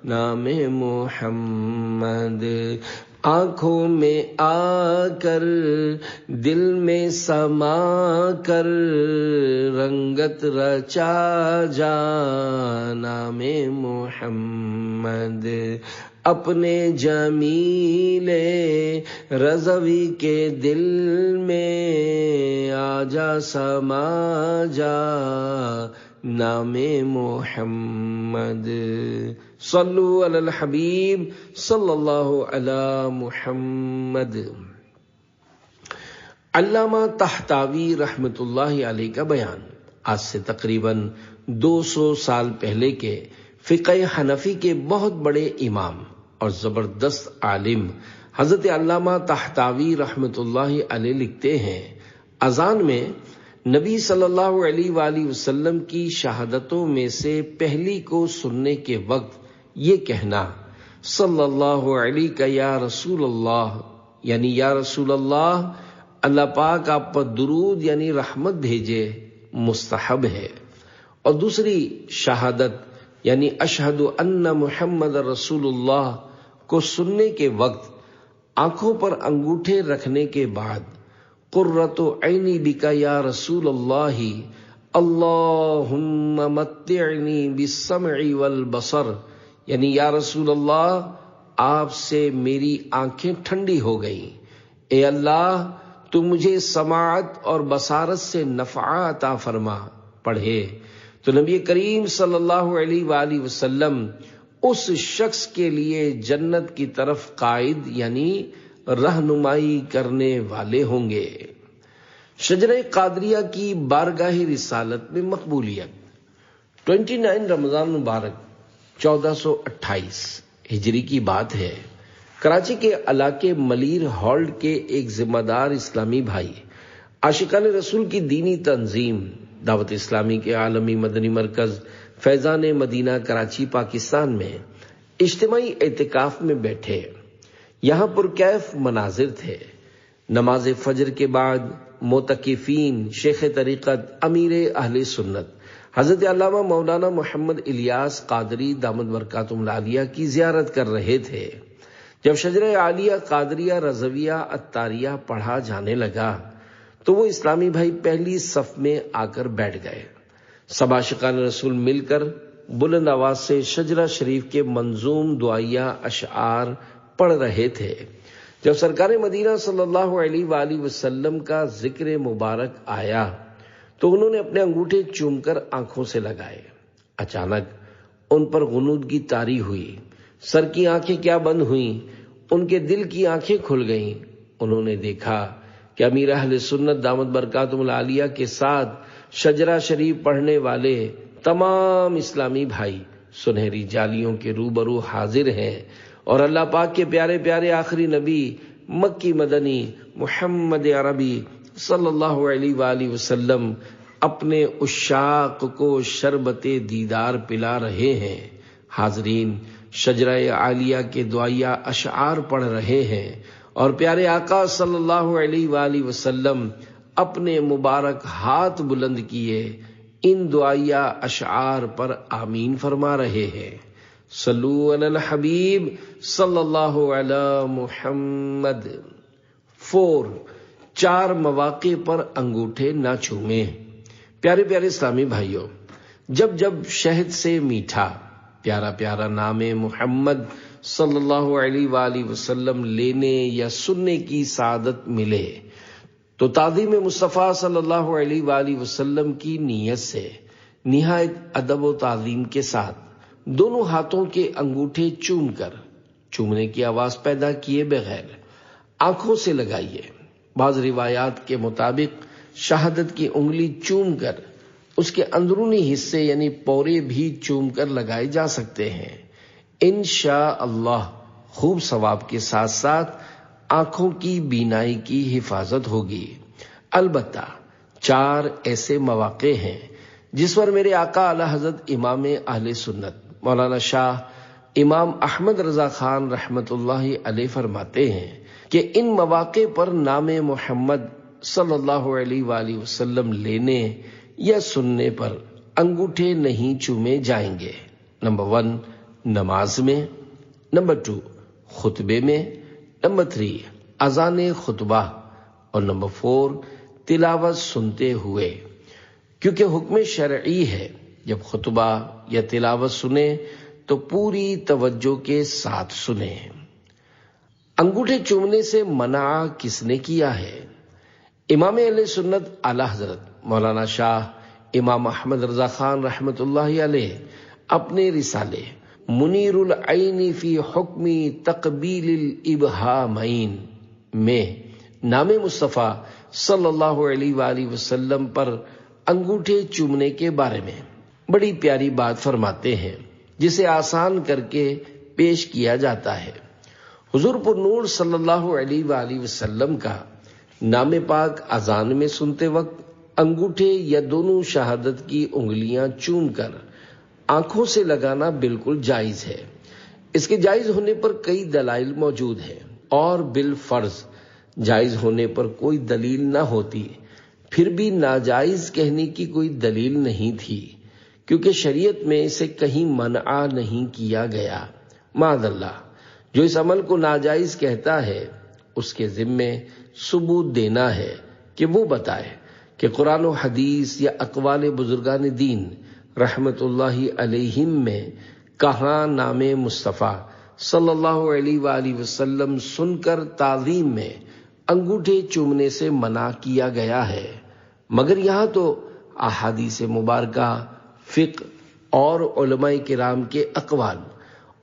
نام محمد۔ آنکھوں میں آ کر دل میں سما کر، رنگت رچا جا نام محمد۔ اپنے جمیل رضوی کے دل میں آ جا سما جا نام محمد۔ صلو علی الحبیب صلی اللہ علی محمد۔ علامہ طحطاوی رحمت اللہ علیہ کا بیان آج سے تقریباً 200 سال پہلے کے فقہ حنفی کے بہت بڑے امام اور زبردست عالم حضرت علامہ طحطاوی رحمت اللہ علیہ لکھتے ہیں، اذان میں نبی صلی اللہ علیہ وآلہ وسلم کی شہادتوں میں سے پہلی کو سننے کے وقت یہ کہنا صلی اللہ علیہ یا رسول اللہ، یعنی یا رسول اللہ، اللہ پاک آپ پر درود یعنی رحمت بھیجے، مستحب ہے۔ اور دوسری شہادت یعنی اشہد ان محمد رسول اللہ کو سننے کے وقت آنکھوں پر انگوٹھے رکھنے کے بعد قرۃ عینی بک یا رسول اللہ، اللہم متعنی بالسمع والبصر، یعنی یا رسول اللہ آپ سے میری آنکھیں ٹھنڈی ہو گئیں، اے اللہ تو مجھے سماعت اور بصارت سے نفع عطا فرما پڑھے تو نبی کریم صلی اللہ علیہ وآلہ وسلم اس شخص کے لیے جنت کی طرف قائد یعنی رہنمائی کرنے والے ہوں گے۔ شجرہ قادریہ کی بارگاہ رسالت میں مقبولیت 29 رمضان مبارک 1428 ہجری کی بات ہے۔ کراچی کے علاقے ملیر ہالڈ کے ایک ذمہ دار اسلامی بھائی عاشقان رسول کی دینی تنظیم دعوت اسلامی کے عالمی مدنی مرکز فیضان مدینہ کراچی پاکستان میں اجتماعی اعتکاف میں بیٹھے۔ یہاں پرکیف مناظر تھے۔ نماز فجر کے بعد معتکفین شیخ طریقت امیر اہل سنت حضرت علامہ مولانا محمد الیاس قادری دامت برکاتہم العالیہ کی زیارت کر رہے تھے۔ جب شجرہ عالیہ قادریہ رضویہ عطاریہ پڑھا جانے لگا تو وہ اسلامی بھائی پہلی صف میں آ کر بیٹھ گئے۔ سب عاشقان رسول مل کر بلند آواز سے شجرہ شریف کے منظوم دعائیہ اشعار پڑھ رہے تھے۔ جب سرکار مدینہ صلی اللہ علیہ وآلہ وسلم کا ذکر مبارک آیا تو انہوں نے اپنے انگوٹھے چوم کر آنکھوں سے لگائے۔ اچانک ان پر غنودگی طاری ہوئی، سر کی آنکھیں کیا بند ہوئیں، ان کے دل کی آنکھیں کھل گئیں۔ انہوں نے دیکھا کہ امیر اہل سنت دامت برکاتہم العالیہ کے ساتھ شجرہ شریف پڑھنے والے تمام اسلامی بھائی سنہری جالیوں کے روبرو حاضر ہیں اور اللہ پاک کے پیارے پیارے آخری نبی مکی مدنی محمد عربی صلی اللہ علیہ وآلہ وسلم اپنے عشاق کو شربت دیدار پلا رہے ہیں۔ حاضرین شجرہ عالیہ کے دعائیہ اشعار پڑھ رہے ہیں اور پیارے آقا صلی اللہ علیہ وآلہ وسلم اپنے مبارک ہاتھ بلند کیے ان دعائیہ اشعار پر آمین فرما رہے ہیں۔ صلو علی الحبیب صلی اللہ علی محمد۔ 4 مواقع پر انگوٹھے نہ چھومیں۔ پیارے پیارے اسلامی بھائیوں، جب جب شہد سے میٹھا پیارا پیارا نام محمد صلی اللہ علیہ وآلہ وسلم لینے یا سننے کی سعادت ملے تو تعظیم مصطفیٰ صلی اللہ علیہ وآلہ وسلم کی نیت سے نہایت ادب و تعظیم کے ساتھ دونوں ہاتھوں کے انگوٹھے چوم کر چومنے کی آواز پیدا کیے بغیر آنکھوں سے لگائیے۔ بعض روایات کے مطابق شہادت کی انگلی چوم کر اس کے اندرونی حصے یعنی پورے بھی چوم کر لگائے جا سکتے ہیں۔ انشاءاللہ خوب ثواب کے ساتھ ساتھ آنکھوں کی بینائی کی حفاظت ہوگی۔ البتہ 4 ایسے مواقع ہیں جس پر میرے آقا اعلی حضرت امام اہل سنت مولانا شاہ امام احمد رضا خان رحمت اللہ علیہ فرماتے ہیں کہ ان مواقع پر نام محمد صلی اللہ علیہ وآلہ وسلم لینے یا سننے پر انگوٹھے نہیں چومے جائیں گے۔ نمبر 1 نماز میں، نمبر 2 خطبے میں، نمبر 3 اذان خطبہ، اور نمبر 4 تلاوت سنتے ہوئے، کیونکہ حکم شرعی ہے جب خطبہ یا تلاوت سنیں تو پوری توجہ کے ساتھ سنیں۔ انگوٹھے چومنے سے منع کس نے کیا ہے؟ امام اہل سنت اعلی حضرت مولانا شاہ امام احمد رضا خان رحمت اللہ علیہ اپنے رسالے منیر العین فی حکم تقبیل الابہامین میں نام مصطفیٰ صلی اللہ علیہ وآلہ وسلم پر انگوٹھے چومنے کے بارے میں بڑی پیاری بات فرماتے ہیں جسے آسان کر کے پیش کیا جاتا ہے۔ حضور پر نور صلی اللہ علیہ وآلہ وسلم کا نام پاک اذان میں سنتے وقت انگوٹھے یا دونوں شہادت کی انگلیاں چوم کر آنکھوں سے لگانا بالکل جائز ہے۔ اس کے جائز ہونے پر کئی دلائل موجود ہیں، اور بالفرض جائز ہونے پر کوئی دلیل نہ ہوتی پھر بھی ناجائز کہنے کی کوئی دلیل نہیں تھی، کیونکہ شریعت میں اسے کہیں منع نہیں کیا گیا۔ معاذ اللہ، جو اس عمل کو ناجائز کہتا ہے اس کے ذمے ثبوت دینا ہے کہ وہ بتائے کہ قرآن و حدیث یا اقوال بزرگان دین رحمت اللہ علیہم میں کہاں نام مصطفیٰ صلی اللہ علیہ وآلہ وسلم سن کر تعظیم میں انگوٹھے چومنے سے منع کیا گیا ہے۔ مگر یہاں تو احادیث مبارکہ، فقہ اور علماء کرام کے اقوال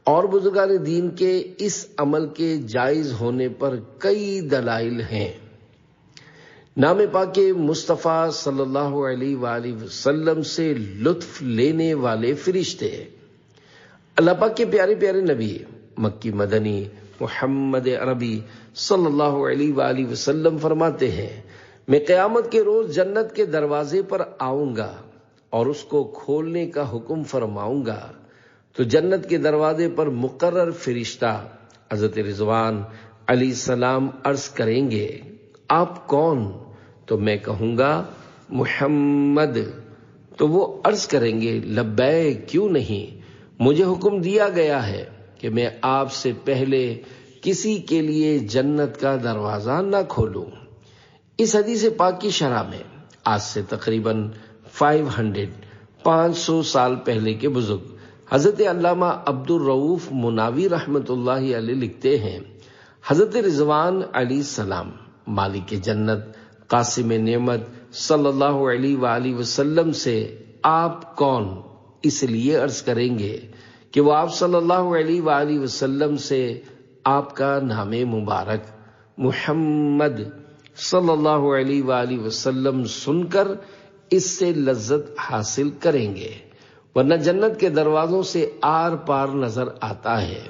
اور بزرگان دین کے اس عمل کے جائز ہونے پر کئی دلائل ہیں۔ نام پاک مصطفیٰ صلی اللہ علیہ وآلہ وسلم سے لطف لینے والے فرشتے، اللہ پاک کے پیارے پیارے نبی مکی مدنی محمد عربی صلی اللہ علیہ وآلہ وسلم فرماتے ہیں، میں قیامت کے روز جنت کے دروازے پر آؤں گا اور اس کو کھولنے کا حکم فرماؤں گا تو جنت کے دروازے پر مقرر فرشتہ حضرت رضوان علیہ السلام عرض کریں گے، آپ کون؟ تو میں کہوں گا محمد۔ تو وہ عرض کریں گے، لبیک، کیوں نہیں، مجھے حکم دیا گیا ہے کہ میں آپ سے پہلے کسی کے لیے جنت کا دروازہ نہ کھولوں۔ اس حدیث پاک کی شرح میں آج سے تقریباً 500 سال پہلے کے بزرگ حضرت علامہ عبد الرؤوف مناوی رحمت اللہ علیہ لکھتے ہیں، حضرت رضوان علیہ السلام مالک جنت قاسم نعمت صلی اللہ علیہ وآلہ وسلم سے آپ کون اس لیے عرض کریں گے کہ وہ آپ صلی اللہ علیہ وآلہ وسلم سے آپ کا نام مبارک محمد صلی اللہ علیہ وآلہ وسلم سن کر اس سے لذت حاصل کریں گے، ورنہ جنت کے دروازوں سے آر پار نظر آتا ہے۔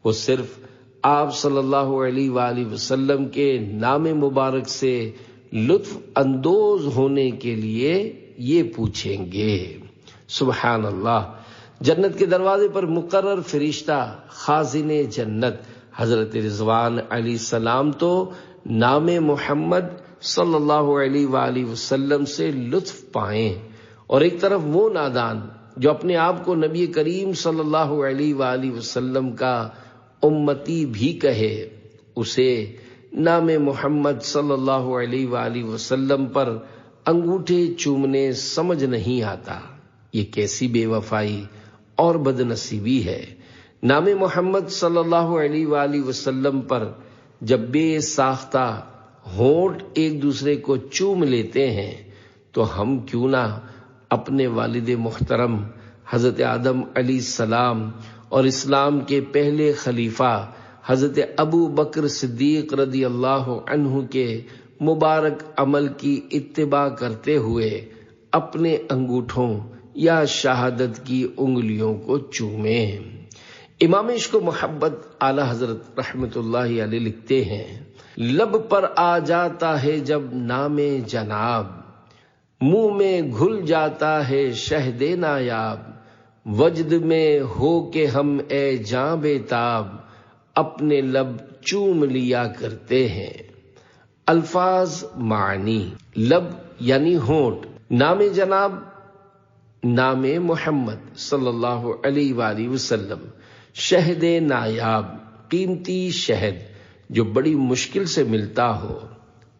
وہ صرف آپ صلی اللہ علیہ وآلہ وسلم کے نام مبارک سے لطف اندوز ہونے کے لیے یہ پوچھیں گے۔ سبحان اللہ، جنت کے دروازے پر مقرر فرشتہ خازن جنت حضرت رضوان علیہ السلام تو نام محمد صلی اللہ علیہ وآلہ وسلم سے لطف پائیں، اور ایک طرف وہ نادان جو اپنے آپ کو نبی کریم صلی اللہ علیہ وآلہ وسلم کا امتی بھی کہے، اسے نام محمد صلی اللہ علیہ وآلہ وسلم پر انگوٹھے چومنے سمجھ نہیں آتا۔ یہ کیسی بے وفائی اور بد نصیبی ہے۔ نام محمد صلی اللہ علیہ وآلہ وسلم پر جب بے ساختہ ہونٹ ایک دوسرے کو چوم لیتے ہیں تو ہم کیوں نہ اپنے والد محترم حضرت آدم علیہ السلام اور اسلام کے پہلے خلیفہ حضرت ابو بکر صدیق رضی اللہ عنہ کے مبارک عمل کی اتباع کرتے ہوئے اپنے انگوٹھوں یا شہادت کی انگلیوں کو چومیں۔ امام عشق و محبت اعلی حضرت رحمت اللہ علیہ لکھتے ہیں، لب پر آ جاتا ہے جب نام جناب، منہ میں گھل جاتا ہے شہد نایاب، وجد میں ہو کہ ہم اے جاں بے تاب، اپنے لب چوم لیا کرتے ہیں۔ الفاظ معنی، لب یعنی ہونٹ، نام جناب نام محمد صلی اللہ علیہ وآلہ وسلم، شہد نایاب قیمتی شہد جو بڑی مشکل سے ملتا ہو،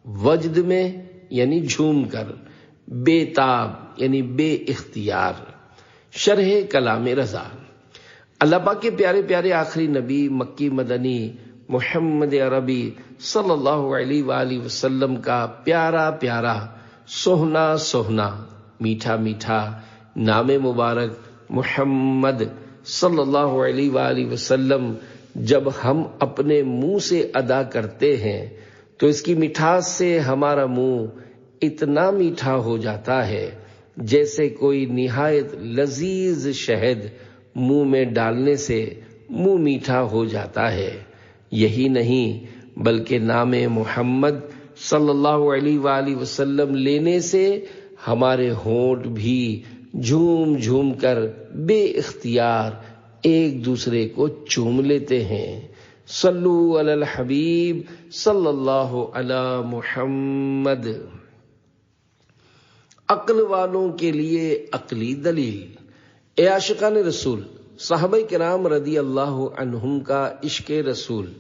وجد میں یعنی جھوم کر، بے تاب یعنی بے اختیار۔ شرح کلام رضا، اللہ پاک کے پیارے پیارے آخری نبی مکی مدنی محمد عربی صلی اللہ علیہ وآلہ وسلم کا پیارا پیارا سوہنا سوہنا میٹھا میٹھا نام مبارک محمد صلی اللہ علیہ وآلہ وسلم جب ہم اپنے منہ سے ادا کرتے ہیں تو اس کی مٹھاس سے ہمارا منہ اتنا میٹھا ہو جاتا ہے جیسے کوئی نہایت لذیذ شہد منہ میں ڈالنے سے منہ میٹھا ہو جاتا ہے۔ یہی نہیں بلکہ نام محمد صلی اللہ علیہ وآلہ وسلم لینے سے ہمارے ہونٹ بھی جھوم جھوم کر بے اختیار ایک دوسرے کو چوم لیتے ہیں۔ صلو علی الحبیب صلی اللہ علی محمد۔ عقل والوں کے لیے عقلی دلیل۔ اے عاشقان رسول، صحابہ کرام رضی اللہ عنہم کا عشق رسول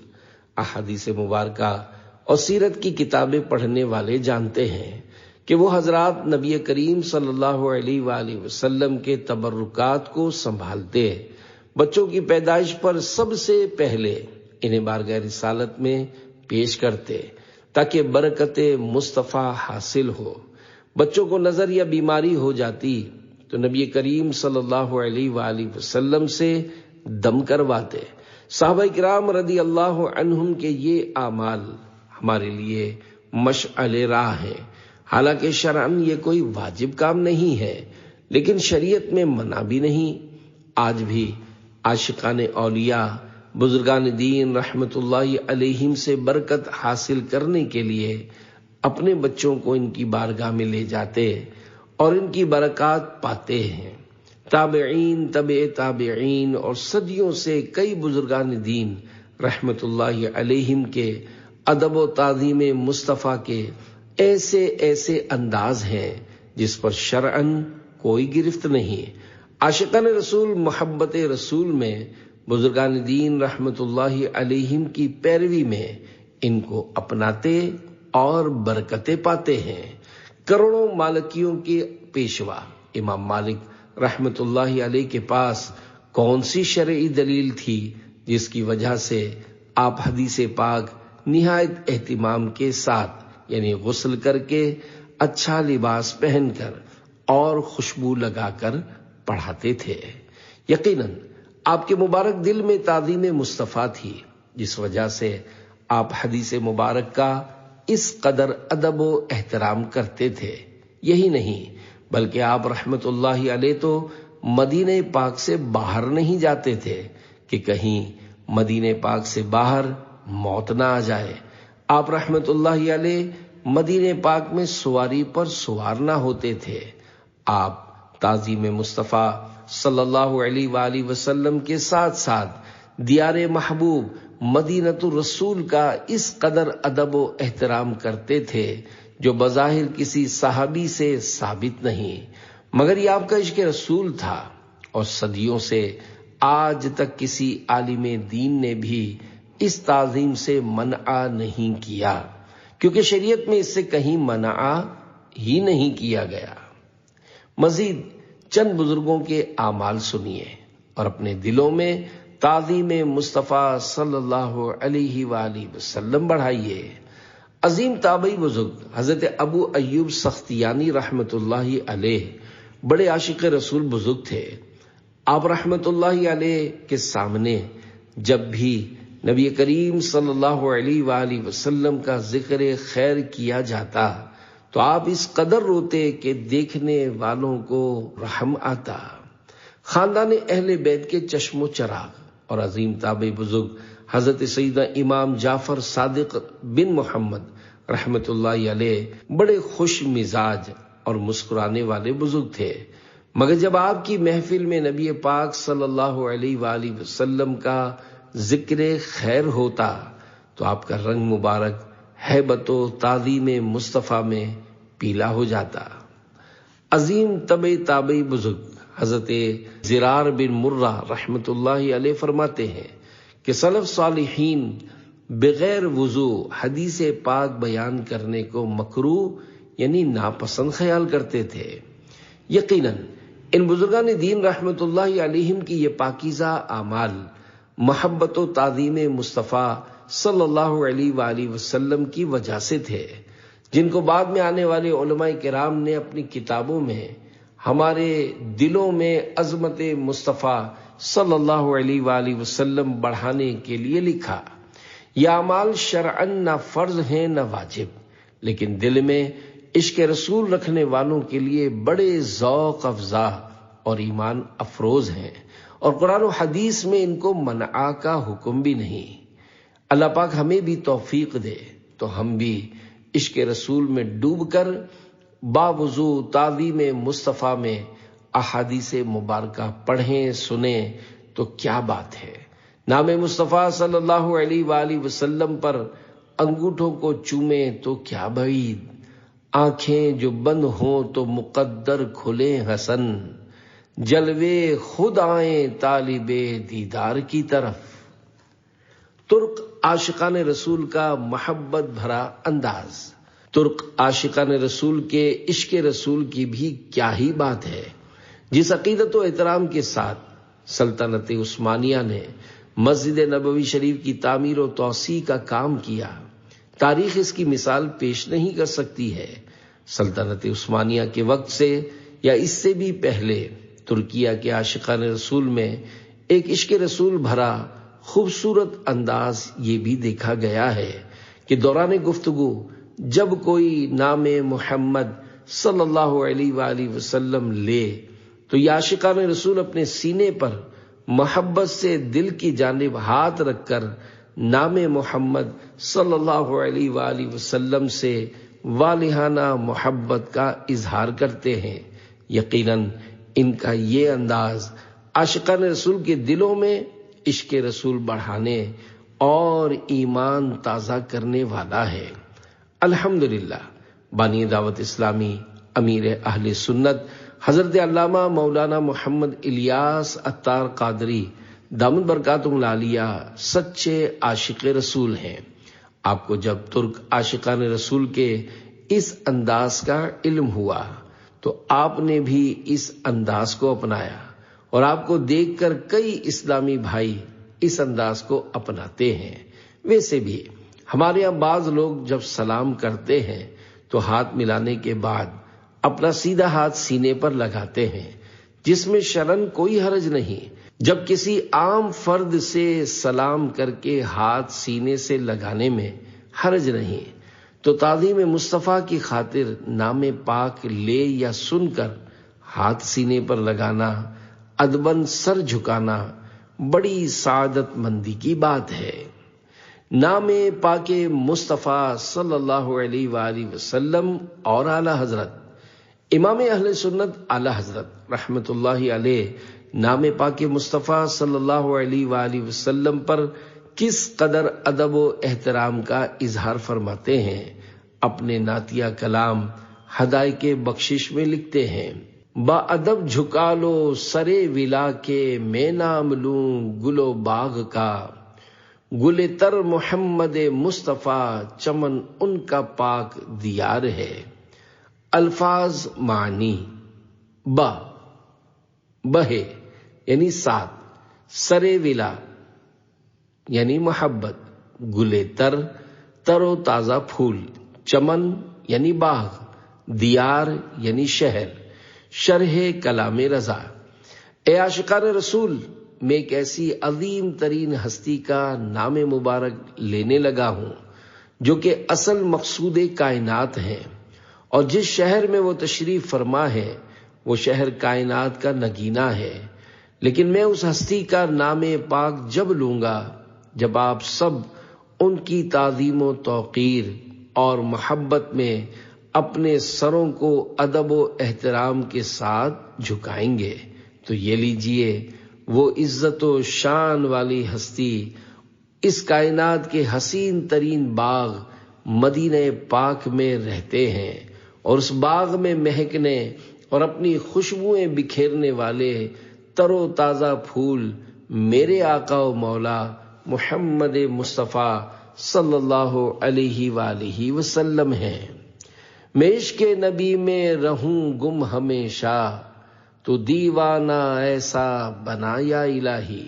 احادیث مبارکہ اور سیرت کی کتابیں پڑھنے والے جانتے ہیں کہ وہ حضرات نبی کریم صلی اللہ علیہ وآلہ وسلم کے تبرکات کو سنبھالتے، بچوں کی پیدائش پر سب سے پہلے انہیں بارگاہ رسالت میں پیش کرتے تاکہ برکت مصطفیٰ حاصل ہو۔ بچوں کو نظر یا بیماری ہو جاتی تو نبی کریم صلی اللہ علیہ وآلہ وسلم سے دم کرواتے۔ صحابہ کرام رضی اللہ عنہم کے یہ اعمال ہمارے لیے مشعل راہ ہے۔ حالانکہ شرعاً یہ کوئی واجب کام نہیں ہے، لیکن شریعت میں منع بھی نہیں۔ آج بھی عاشقان اولیاء بزرگان دین رحمت اللہ علیہم سے برکت حاصل کرنے کے لیے اپنے بچوں کو ان کی بارگاہ میں لے جاتے اور ان کی برکات پاتے ہیں۔ تابعین، تبع تابعین اور صدیوں سے کئی بزرگان دین رحمت اللہ علیہم کے ادب و تعظیم مصطفیٰ کے ایسے ایسے انداز ہیں جس پر شرعاً کوئی گرفت نہیں۔ عاشقان رسول محبت رسول میں بزرگان دین رحمت اللہ علیہم کی پیروی میں ان کو اپناتے اور برکتیں پاتے ہیں۔ کروڑوں مالکیوں کے پیشوا امام مالک رحمت اللہ علیہ کے پاس کون سی شرعی دلیل تھی جس کی وجہ سے آپ حدیث پاک نہایت اہتمام کے ساتھ یعنی غسل کر کے اچھا لباس پہن کر اور خوشبو لگا کر پڑھاتے تھے؟ یقیناً آپ کے مبارک دل میں تعظیم مصطفیٰ تھی، جس وجہ سے آپ حدیث مبارک کا اس قدر ادب و احترام کرتے تھے۔ یہی نہیں بلکہ آپ رحمت اللہ علیہ تو مدینہ پاک سے باہر نہیں جاتے تھے کہ کہیں مدینہ پاک سے باہر موت نہ آ جائے۔ آپ رحمت اللہ علیہ مدینہ پاک میں سواری پر سوار نہ ہوتے تھے۔ آپ تعظیم مصطفیٰ صلی اللہ علیہ وآلہ وسلم کے ساتھ ساتھ دیار محبوب مدینۃ الرسول کا اس قدر ادب و احترام کرتے تھے جو بظاہر کسی صحابی سے ثابت نہیں، مگر یہ آپ کا عشق رسول تھا، اور صدیوں سے آج تک کسی عالم دین نے بھی اس تعظیم سے منع نہیں کیا، کیونکہ شریعت میں اس سے کہیں منع ہی نہیں کیا گیا۔ مزید چند بزرگوں کے اعمال سنیے اور اپنے دلوں میں تعظیم مصطفیٰ صلی اللہ علیہ وآلہ وسلم بڑھائیے۔ عظیم تابعی بزرگ حضرت ابو ایوب سختیانی رحمت اللہ علیہ بڑے عاشق رسول بزرگ تھے۔ آپ رحمت اللہ علیہ کے سامنے جب بھی نبی کریم صلی اللہ علیہ وآلہ وسلم کا ذکر خیر کیا جاتا تو آپ اس قدر روتے کہ دیکھنے والوں کو رحم آتا۔ خاندان اہل بیت کے چشم و چراغ اور عظیم تابعی بزرگ حضرت سیدنا امام جعفر صادق بن محمد رحمت اللہ علیہ بڑے خوش مزاج اور مسکرانے والے بزرگ تھے، مگر جب آپ کی محفل میں نبی پاک صلی اللہ علیہ وآلہ وسلم کا ذکر خیر ہوتا تو آپ کا رنگ مبارک ہیبت و تعظیم مصطفیٰ میں پیلا ہو جاتا۔ عظیم تابعی بزرگ حضرت زرار بن مرہ رحمت اللہ علیہ فرماتے ہیں کہ سلف صالحین بغیر وضو حدیث پاک بیان کرنے کو مکروہ یعنی ناپسند خیال کرتے تھے۔ یقیناً ان بزرگان دین رحمت اللہ علیہم کی یہ پاکیزہ اعمال محبت و تعظیم مصطفیٰ صلی اللہ علیہ وآلہ وسلم کی وجہ سے تھے، جن کو بعد میں آنے والے علماء کرام نے اپنی کتابوں میں ہمارے دلوں میں عظمت مصطفیٰ صلی اللہ علیہ وآلہ وسلم بڑھانے کے لیے لکھا۔ یہ اعمال شرعاً نہ فرض ہیں نہ واجب، لیکن دل میں عشق رسول رکھنے والوں کے لیے بڑے ذوق افزا اور ایمان افروز ہیں، اور قرآن و حدیث میں ان کو منع کا حکم بھی نہیں۔ اللہ پاک ہمیں بھی توفیق دے تو ہم بھی عشق رسول میں ڈوب کر باوضو تعظیم مصطفیٰ میں احادیث مبارکہ پڑھیں سنیں تو کیا بات ہے۔ نام مصطفیٰ صلی اللہ علیہ وآلہ وسلم پر انگوٹھوں کو چومیں تو کیا بعید، آنکھیں جو بند ہوں تو مقدر کھلیں حسن، جلوے خود آئیں طالب دیدار کی طرف۔ ترک عاشقان رسول کا محبت بھرا انداز۔ ترک عاشقان رسول کے عشق رسول کی بھی کیا ہی بات ہے، جس عقیدت و احترام کے ساتھ سلطنت عثمانیہ نے مسجد نبوی شریف کی تعمیر و توسیع کا کام کیا، تاریخ اس کی مثال پیش نہیں کر سکتی ہے۔ سلطنت عثمانیہ کے وقت سے یا اس سے بھی پہلے ترکیہ کے عاشقان رسول میں ایک عشق رسول بھرا خوبصورت انداز یہ بھی دیکھا گیا ہے کہ دوران گفتگو جب کوئی نام محمد صلی اللہ علیہ وآلہ وسلم لے تو یہ عاشقان رسول اپنے سینے پر محبت سے دل کی جانب ہاتھ رکھ کر نام محمد صلی اللہ علیہ وآلہ وسلم سے والہانہ محبت کا اظہار کرتے ہیں۔ یقیناً ان کا یہ انداز عاشقان رسول کے دلوں میں عشق رسول بڑھانے اور ایمان تازہ کرنے والا ہے۔ الحمدللہ بانی دعوت اسلامی امیر اہل سنت حضرت علامہ مولانا محمد الیاس عطار قادری دامت برکاتہ العالیہ سچے عاشق رسول ہیں۔ آپ کو جب ترک عاشقان رسول کے اس انداز کا علم ہوا تو آپ نے بھی اس انداز کو اپنایا، اور آپ کو دیکھ کر کئی اسلامی بھائی اس انداز کو اپناتے ہیں۔ ویسے بھی ہمارے یہاں بعض لوگ جب سلام کرتے ہیں تو ہاتھ ملانے کے بعد اپنا سیدھا ہاتھ سینے پر لگاتے ہیں، جس میں شرعاً کوئی حرج نہیں۔ جب کسی عام فرد سے سلام کر کے ہاتھ سینے سے لگانے میں حرج نہیں، تو تعظیم مصطفیٰ کی خاطر نام پاک لے یا سن کر ہاتھ سینے پر لگانا، ادباً سر جھکانا بڑی سعادت مندی کی بات ہے۔ نام پاک مصطفیٰ صلی اللہ علیہ وآلہ وسلم اور اعلی حضرت امام اہل سنت اعلی حضرت رحمت اللہ علیہ نام پاک مصطفیٰ صلی اللہ علیہ وآلہ وسلم پر کس قدر ادب و احترام کا اظہار فرماتے ہیں۔ اپنے نعتیہ کلام ہدایت بخشش میں لکھتے ہیں، با ادب جھکا لو سرے ولا کے میں نام لوں گل و باغ کا، گل تر محمد مصطفیٰ چمن ان کا پاک دیار ہے۔ الفاظ معنی: بہے یعنی ساتھ، سرے ولا یعنی محبت، گل تر و تازہ پھول، چمن یعنی باغ، دیار یعنی شہر۔ شرح کلام رضا: اے عاشقان رسول، میں ایک ایسی عظیم ترین ہستی کا نام مبارک لینے لگا ہوں جو کہ اصل مقصود کائنات ہیں، اور جس شہر میں وہ تشریف فرما ہے وہ شہر کائنات کا نگینہ ہے۔ لیکن میں اس ہستی کا نام پاک جب لوں گا جب آپ سب ان کی تعظیم و توقیر اور محبت میں اپنے سروں کو ادب و احترام کے ساتھ جھکائیں گے۔ تو یہ لیجئے وہ عزت و شان والی ہستی اس کائنات کے حسین ترین باغ مدینہ پاک میں رہتے ہیں، اور اس باغ میں مہکنے اور اپنی خوشبوئیں بکھیرنے والے تر و تازہ پھول میرے آقا و مولا محمد مصطفیٰ صلی اللہ علیہ وآلہ وسلم ہیں۔ میں عشق نبی میں رہوں گم ہمیشہ، تو دیوانہ ایسا بنا یا الہی۔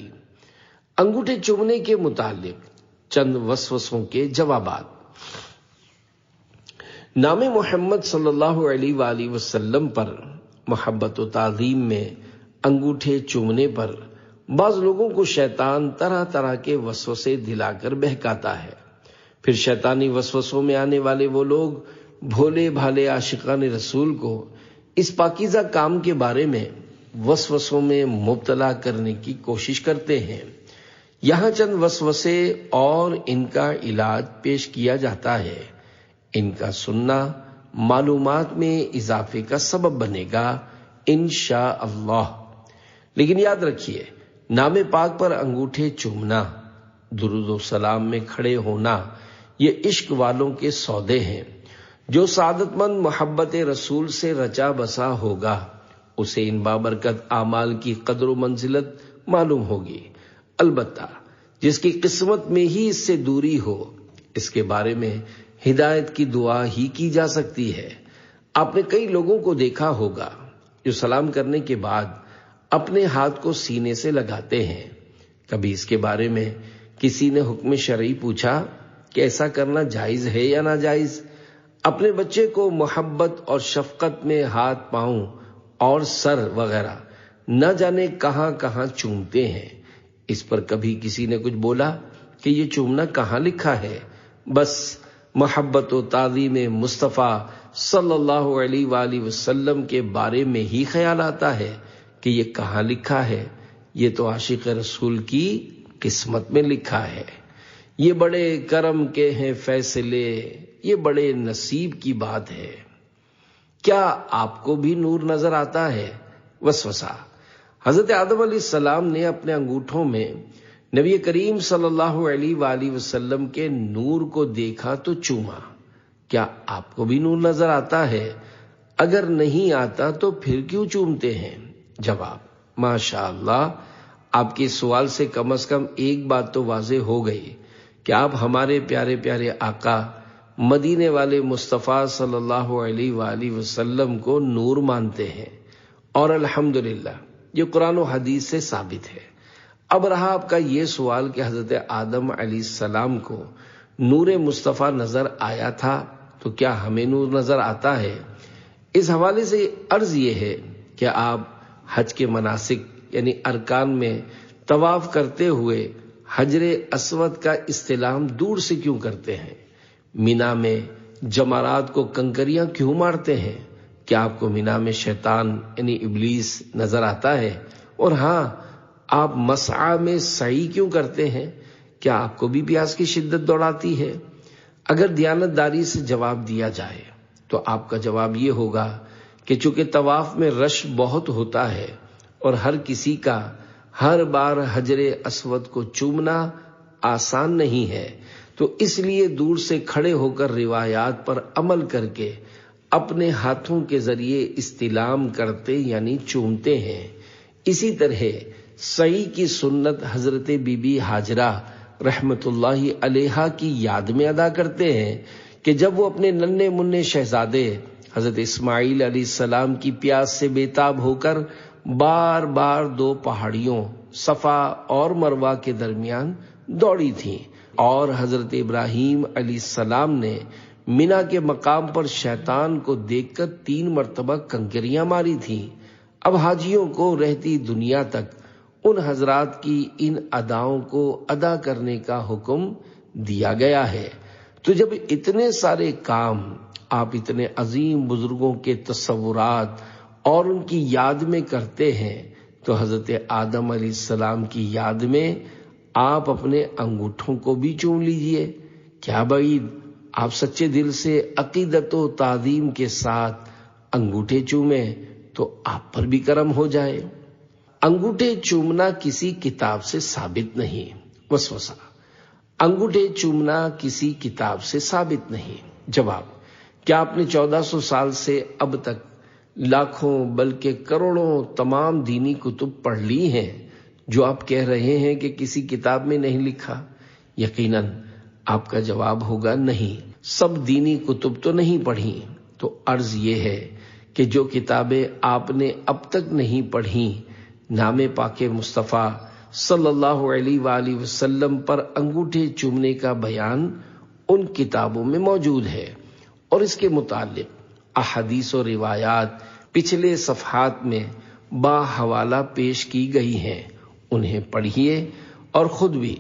انگوٹھے چومنے کے متعلق چند وسوسوں کے جوابات۔ نام محمد صلی اللہ علیہ وآلہ وسلم پر محبت و تعظیم میں انگوٹھے چومنے پر بعض لوگوں کو شیطان طرح طرح کے وسوسے دلا کر بہکاتا ہے۔ پھر شیطانی وسوسوں میں آنے والے وہ لوگ بھولے بھالے عاشقان رسول کو اس پاکیزہ کام کے بارے میں وسوسوں میں مبتلا کرنے کی کوشش کرتے ہیں۔ یہاں چند وسوسے اور ان کا علاج پیش کیا جاتا ہے۔ ان کا سننا معلومات میں اضافے کا سبب بنے گا انشاءاللہ۔ لیکن یاد رکھیے، نام پاک پر انگوٹھے چومنا، درود و سلام میں کھڑے ہونا، یہ عشق والوں کے سودے ہیں۔ جو سعادت مند محبت رسول سے رچا بسا ہوگا اسے ان بابرکت اعمال کی قدر و منزلت معلوم ہوگی۔ البتہ جس کی قسمت میں ہی اس سے دوری ہو، اس کے بارے میں ہدایت کی دعا ہی کی جا سکتی ہے۔ آپ نے کئی لوگوں کو دیکھا ہوگا جو سلام کرنے کے بعد اپنے ہاتھ کو سینے سے لگاتے ہیں۔ کبھی اس کے بارے میں کسی نے حکم شرعی پوچھا کہ ایسا کرنا جائز ہے یا ناجائز؟ اپنے بچے کو محبت اور شفقت میں ہاتھ پاؤں اور سر وغیرہ نہ جانے کہاں کہاں چومتے ہیں۔ اس پر کبھی کسی نے کچھ بولا کہ یہ چومنا کہاں لکھا ہے؟ بس محبت و تعظیم مصطفیٰ صلی اللہ علیہ وآلہ وسلم کے بارے میں ہی خیال آتا ہے کہ یہ کہاں لکھا ہے؟ یہ تو عاشق رسول کی قسمت میں لکھا ہے۔ یہ بڑے کرم کے ہیں فیصلے، یہ بڑے نصیب کی بات ہے۔ کیا آپ کو بھی نور نظر آتا ہے؟ وسوسہ۔ حضرت آدم علیہ السلام نے اپنے انگوٹھوں میں نبی کریم صلی اللہ علیہ وآلہ وسلم کے نور کو دیکھا تو چوما۔ کیا آپ کو بھی نور نظر آتا ہے؟ اگر نہیں آتا تو پھر کیوں چومتے ہیں؟ جواب: ماشاءاللہ، آپ کے سوال سے کم از کم ایک بات تو واضح ہو گئی کہ آپ ہمارے پیارے پیارے آقا مدینے والے مصطفیٰ صلی اللہ علیہ وآلہ وسلم کو نور مانتے ہیں، اور الحمدللہ یہ قرآن و حدیث سے ثابت ہے۔ اب رہا آپ کا یہ سوال کہ حضرت آدم علیہ السلام کو نور مصطفیٰ نظر آیا تھا، تو کیا ہمیں نور نظر آتا ہے؟ اس حوالے سے عرض یہ ہے کہ آپ حج کے مناسک یعنی ارکان میں طواف کرتے ہوئے حجر اسود کا استلام دور سے کیوں کرتے ہیں؟ مینا میں جمرات کو کنکریاں کیوں مارتے ہیں؟ کیا آپ کو مینا میں شیطان یعنی ابلیس نظر آتا ہے؟ اور ہاں، آپ مسعی میں سعی کیوں کرتے ہیں؟ کیا آپ کو بھی پیاس کی شدت دوڑاتی ہے؟ اگر دیانتداری سے جواب دیا جائے تو آپ کا جواب یہ ہوگا کہ چونکہ طواف میں رش بہت ہوتا ہے اور ہر کسی کا ہر بار حجر اسود کو چومنا آسان نہیں ہے، تو اس لیے دور سے کھڑے ہو کر روایات پر عمل کر کے اپنے ہاتھوں کے ذریعے استلام کرتے یعنی چومتے ہیں۔ اسی طرح سعی کی سنت حضرت بی بی ہاجرہ رحمت اللہ علیہا کی یاد میں ادا کرتے ہیں کہ جب وہ اپنے ننھے منھے شہزادے حضرت اسماعیل علیہ السلام کی پیاس سے بےتاب ہو کر بار بار دو پہاڑیوں صفا اور مروہ کے درمیان دوڑی تھیں، اور حضرت ابراہیم علیہ السلام نے مینا کے مقام پر شیطان کو دیکھ کر 3 مرتبہ کنکریاں ماری تھیں۔ اب حاجیوں کو رہتی دنیا تک ان حضرات کی ان اداؤں کو ادا کرنے کا حکم دیا گیا ہے۔ تو جب اتنے سارے کام آپ اتنے عظیم بزرگوں کے تصورات اور ان کی یاد میں کرتے ہیں تو حضرت آدم علیہ السلام کی یاد میں آپ اپنے انگوٹھوں کو بھی چوم لیجئے۔ کیا بعید آپ سچے دل سے عقیدت و تعظیم کے ساتھ انگوٹھے چومیں تو آپ پر بھی کرم ہو جائے۔ انگوٹھے چومنا کسی کتاب سے ثابت نہیں۔ وسوسہ، انگوٹھے چومنا کسی کتاب سے ثابت نہیں۔ جواب، کیا آپ نے 1400 سال سے اب تک لاکھوں بلکہ کروڑوں تمام دینی کتب پڑھ لی ہیں جو آپ کہہ رہے ہیں کہ کسی کتاب میں نہیں لکھا؟ یقیناً آپ کا جواب ہوگا نہیں، سب دینی کتب تو نہیں پڑھی۔ تو عرض یہ ہے کہ جو کتابیں آپ نے اب تک نہیں پڑھیں، نام پاک مصطفیٰ صلی اللہ علیہ وآلہ وسلم پر انگوٹھے چومنے کا بیان ان کتابوں میں موجود ہے، اور اس کے متعلق احادیث و روایات پچھلے صفحات میں باحوالہ پیش کی گئی ہیں، انہیں پڑھیے اور خود بھی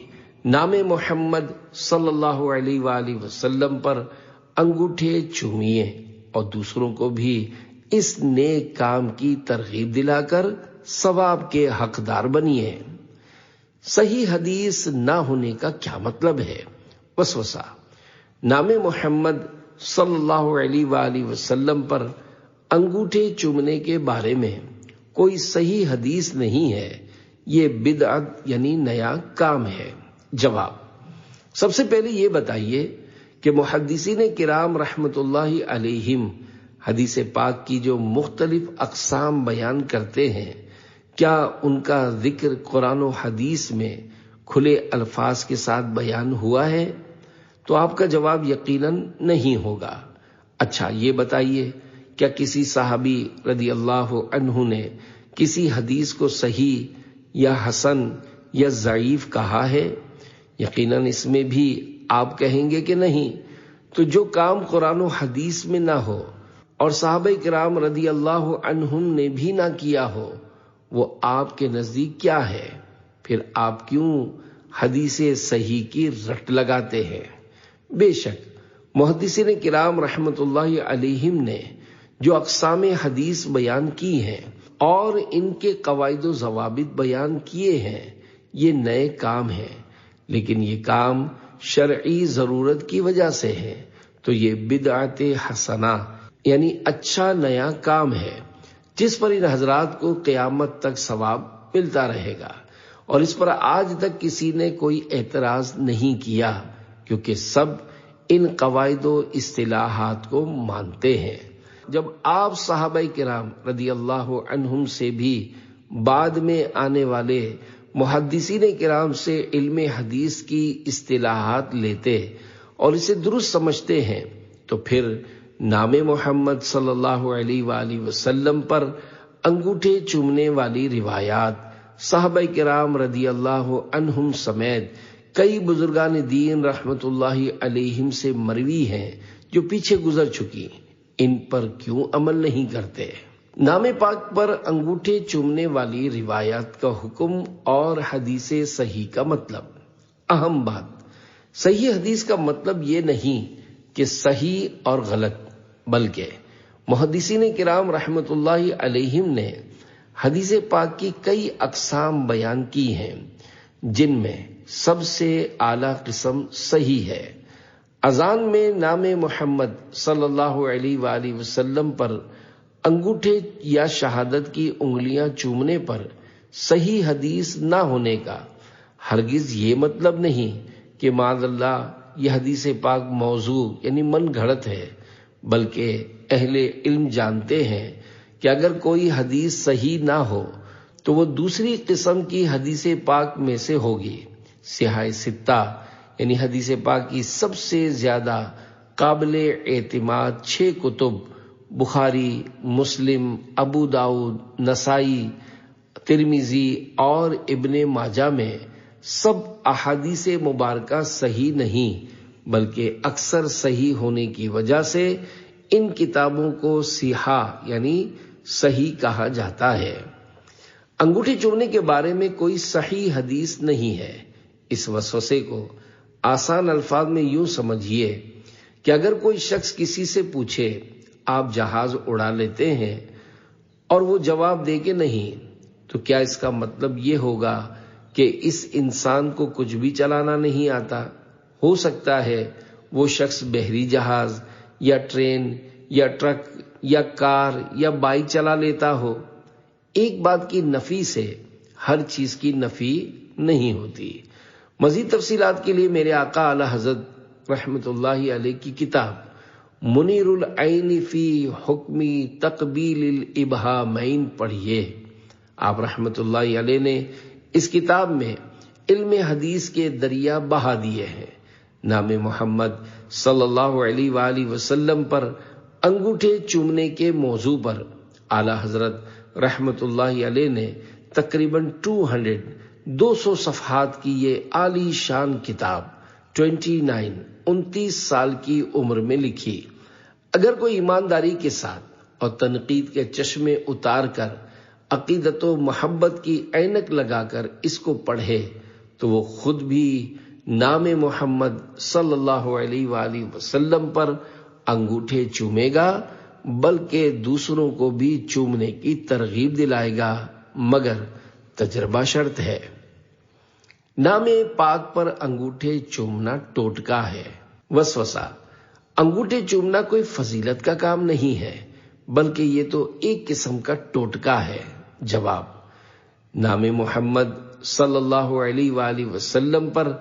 نام محمد صلی اللہ علیہ وآلہ وسلم پر انگوٹھے چومیے اور دوسروں کو بھی اس نیک کام کی ترغیب دلا کر ثواب کے حقدار بنیے۔ صحیح حدیث نہ ہونے کا کیا مطلب ہے؟ وسوسہ، نام محمد صلی اللہ علیہ وآلہ وسلم پر انگوٹھے چومنے کے بارے میں کوئی صحیح حدیث نہیں ہے، یہ بدعت یعنی نیا کام ہے۔ جواب، سب سے پہلے یہ بتائیے کہ محدثین کرام رحمت اللہ علیہم حدیث پاک کی جو مختلف اقسام بیان کرتے ہیں، کیا ان کا ذکر قرآن و حدیث میں کھلے الفاظ کے ساتھ بیان ہوا ہے؟ تو آپ کا جواب یقیناً نہیں ہوگا۔ اچھا یہ بتائیے، کیا کسی صحابی رضی اللہ عنہ نے کسی حدیث کو صحیح یا حسن یا ضعیف کہا ہے؟ یقیناً اس میں بھی آپ کہیں گے کہ نہیں۔ تو جو کام قرآن و حدیث میں نہ ہو اور صحابہ کرام رضی اللہ عنہم نے بھی نہ کیا ہو، وہ آپ کے نزدیک کیا ہے؟ پھر آپ کیوں حدیث صحیح کی رٹ لگاتے ہیں؟ بے شک محدثین کرام رحمت اللہ علیہم نے جو اقسام حدیث بیان کی ہیں اور ان کے قواعد و ضوابط بیان کیے ہیں، یہ نئے کام ہیں، لیکن یہ کام شرعی ضرورت کی وجہ سے ہے، تو یہ بدعت حسنہ یعنی اچھا نیا کام ہے، جس پر ان حضرات کو قیامت تک ثواب ملتا رہے گا، اور اس پر آج تک کسی نے کوئی اعتراض نہیں کیا، کیونکہ سب ان قواعد و اصطلاحات کو مانتے ہیں۔ جب آپ صحابہ کرام رضی اللہ عنہم سے بھی بعد میں آنے والے محدثین کرام سے علم حدیث کی اصطلاحات لیتے اور اسے درست سمجھتے ہیں، تو پھر نام محمد صلی اللہ علیہ وآلہ وسلم پر انگوٹھے چومنے والی روایات صحابہ کرام رضی اللہ عنہم سمیت کئی بزرگان دین رحمت اللہ علیہم سے مروی ہیں جو پیچھے گزر چکی، ان پر کیوں عمل نہیں کرتے؟ نام پاک پر انگوٹھے چومنے والی روایات کا حکم اور حدیث صحیح کا مطلب۔ اہم بات، صحیح حدیث کا مطلب یہ نہیں کہ صحیح اور غلط، بلکہ محدثین کرام رحمت اللہ علیہم نے حدیث پاک کی کئی اقسام بیان کی ہیں، جن میں سب سے اعلیٰ قسم صحیح ہے۔ اذان میں نام محمد صلی اللہ علیہ وآلہ وسلم پر انگوٹھے یا شہادت کی انگلیاں چومنے پر صحیح حدیث نہ ہونے کا ہرگز یہ مطلب نہیں کہ معاذ اللہ یہ حدیث پاک موضوع یعنی من گھڑت ہے، بلکہ اہل علم جانتے ہیں کہ اگر کوئی حدیث صحیح نہ ہو تو وہ دوسری قسم کی حدیث پاک میں سے ہوگی۔ صحاح ستہ یعنی حدیث پاک کی سب سے زیادہ قابل اعتماد 6 کتب بخاری، مسلم، ابو داؤد، نسائی، ترمذی اور ابن ماجہ میں سب احادیث مبارکہ صحیح نہیں بلکہ اکثر صحیح ہونے کی وجہ سے ان کتابوں کو صحاح یعنی صحیح کہا جاتا ہے۔ انگوٹھی چومنے کے بارے میں کوئی صحیح حدیث نہیں ہے۔ اس وسوسے کو آسان الفاظ میں یوں سمجھیے کہ اگر کوئی شخص کسی سے پوچھے آپ جہاز اڑا لیتے ہیں اور وہ جواب دے کہ نہیں، تو کیا اس کا مطلب یہ ہوگا کہ اس انسان کو کچھ بھی چلانا نہیں آتا؟ ہو سکتا ہے وہ شخص بحری جہاز یا ٹرین یا ٹرک یا کار یا بائک چلا لیتا ہو۔ ایک بات کی نفی سے ہر چیز کی نفی نہیں ہوتی۔ مزید تفصیلات کے لیے میرے آقا اعلی حضرت رحمت اللہ علیہ کی کتاب منیر العین فی حکمی تقبیل الابہامین پڑھیے۔ آپ رحمت اللہ علیہ نے اس کتاب میں علم حدیث کے دریا بہا دیے ہیں۔ نام محمد صلی اللہ علیہ وآلہ وسلم پر انگوٹھے چومنے کے موضوع پر اعلی حضرت رحمت اللہ علیہ نے تقریباً 200 صفحات کی یہ عالی شان کتاب 29 سال کی عمر میں لکھی۔ اگر کوئی ایمانداری کے ساتھ اور تنقید کے چشمے اتار کر عقیدت و محبت کی عینک لگا کر اس کو پڑھے تو وہ خود بھی نام محمد صلی اللہ علیہ وآلہ وسلم پر انگوٹھے چومے گا، بلکہ دوسروں کو بھی چومنے کی ترغیب دلائے گا، مگر تجربہ شرط ہے۔ نام پاک پر انگوٹھے چومنا ٹوٹکا ہے۔ وسوسہ: انگوٹھے چومنا کوئی فضیلت کا کام نہیں ہے، بلکہ یہ تو ایک قسم کا ٹوٹکا ہے۔ جواب: نام محمد صلی اللہ علیہ وآلہ وسلم پر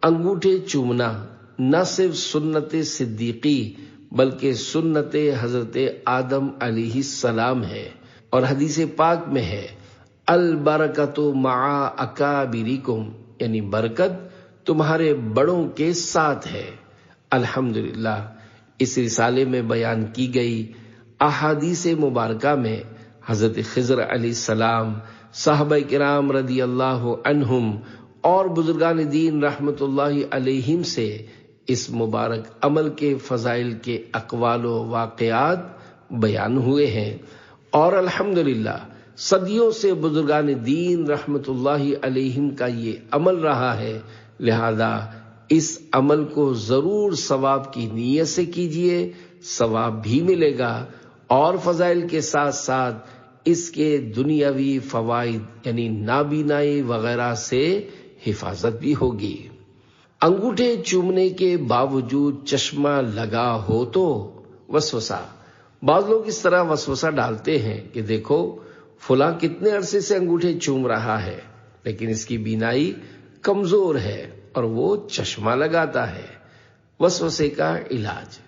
انگوٹھے چومنا نہ صرف سنت صدیقی بلکہ سنت حضرت آدم علیہ السلام ہے، اور حدیث پاک میں ہے البرکۃ مع اکابرکم، یعنی برکت تمہارے بڑوں کے ساتھ ہے۔ الحمدللہ اس رسالے میں بیان کی گئی احادیث مبارکہ میں حضرت خضر علیہ السلام، صحابہ کرام رضی اللہ عنہم اور بزرگان دین رحمت اللہ علیہم سے اس مبارک عمل کے فضائل کے اقوال و واقعات بیان ہوئے ہیں، اور الحمدللہ صدیوں سے بزرگان دین رحمت اللہ علیہم کا یہ عمل رہا ہے، لہذا اس عمل کو ضرور ثواب کی نیت سے کیجیے، ثواب بھی ملے گا، اور فضائل کے ساتھ ساتھ اس کے دنیاوی فوائد یعنی نابینائی وغیرہ سے حفاظت بھی ہوگی۔ انگوٹھے چومنے کے باوجود چشمہ لگا ہو تو وسوسہ: بعض لوگ اس طرح وسوسہ ڈالتے ہیں کہ دیکھو فلاں کتنے عرصے سے انگوٹھے چوم رہا ہے، لیکن اس کی بینائی کمزور ہے اور وہ چشمہ لگاتا ہے۔ وسوسے کا علاج: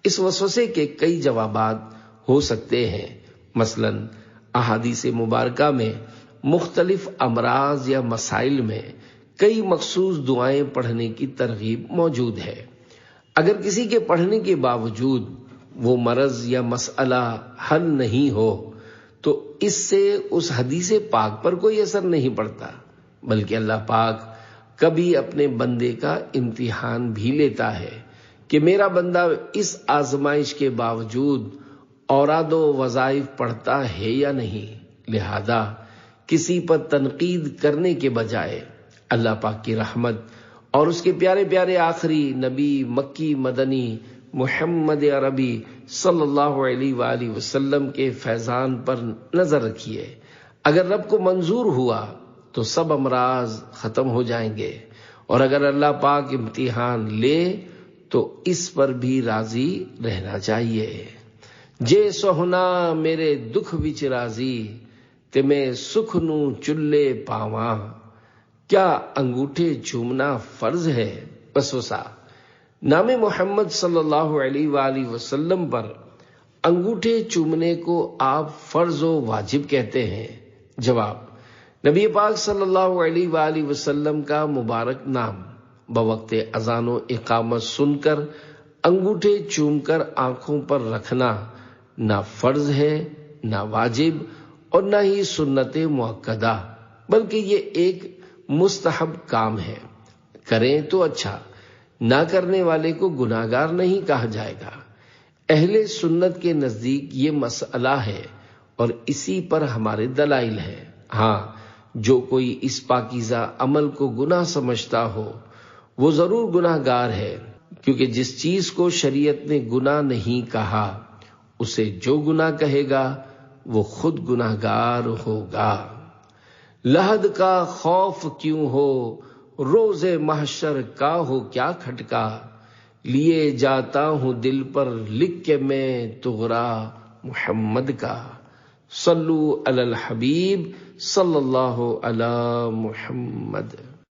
اس وسوسے کے کئی جوابات ہو سکتے ہیں۔ مثلا احادیث مبارکہ میں مختلف امراض یا مسائل میں کئی مخصوص دعائیں پڑھنے کی ترغیب موجود ہے۔ اگر کسی کے پڑھنے کے باوجود وہ مرض یا مسئلہ حل نہیں ہو تو اس سے اس حدیث پاک پر کوئی اثر نہیں پڑتا، بلکہ اللہ پاک کبھی اپنے بندے کا امتحان بھی لیتا ہے کہ میرا بندہ اس آزمائش کے باوجود اوراد و وظائف پڑھتا ہے یا نہیں۔ لہذا کسی پر تنقید کرنے کے بجائے اللہ پاک کی رحمت اور اس کے پیارے پیارے آخری نبی مکی مدنی محمد عربی صلی اللہ علیہ وآلہ وسلم کے فیضان پر نظر رکھیے۔ اگر رب کو منظور ہوا تو سب امراض ختم ہو جائیں گے، اور اگر اللہ پاک امتحان لے تو اس پر بھی راضی رہنا چاہیے۔ جے سوہنا میرے دکھ وچ راضی تے میں سکھ نو چلے پاواں، کیا انگوٹھے چومنا فرض ہے؟ وسوسہ: نام محمد صلی اللہ علیہ وآلہ وسلم پر انگوٹھے چومنے کو آپ فرض و واجب کہتے ہیں۔ جواب: نبی پاک صلی اللہ علیہ وآلہ وسلم کا مبارک نام بوقت اذان و اقامت سن کر انگوٹھے چوم کر آنکھوں پر رکھنا نہ فرض ہے، نہ واجب، اور نہ ہی سنت مؤکدہ، بلکہ یہ ایک مستحب کام ہے۔ کریں تو اچھا، نہ کرنے والے کو گناہگار نہیں کہا جائے گا۔ اہل سنت کے نزدیک یہ مسئلہ ہے اور اسی پر ہمارے دلائل ہیں۔ ہاں، جو کوئی اس پاکیزہ عمل کو گناہ سمجھتا ہو وہ ضرور گناہ گار ہے، کیونکہ جس چیز کو شریعت نے گناہ نہیں کہا اسے جو گناہ کہے گا وہ خود گناہ گار ہوگا۔ لحد کا خوف کیوں ہو، روز محشر کا ہو کیا کھٹکا، لیے جاتا ہوں دل پر لکھ کے میں تغرا محمد کا۔ صلو علی الحبیب صلی اللہ علی محمد۔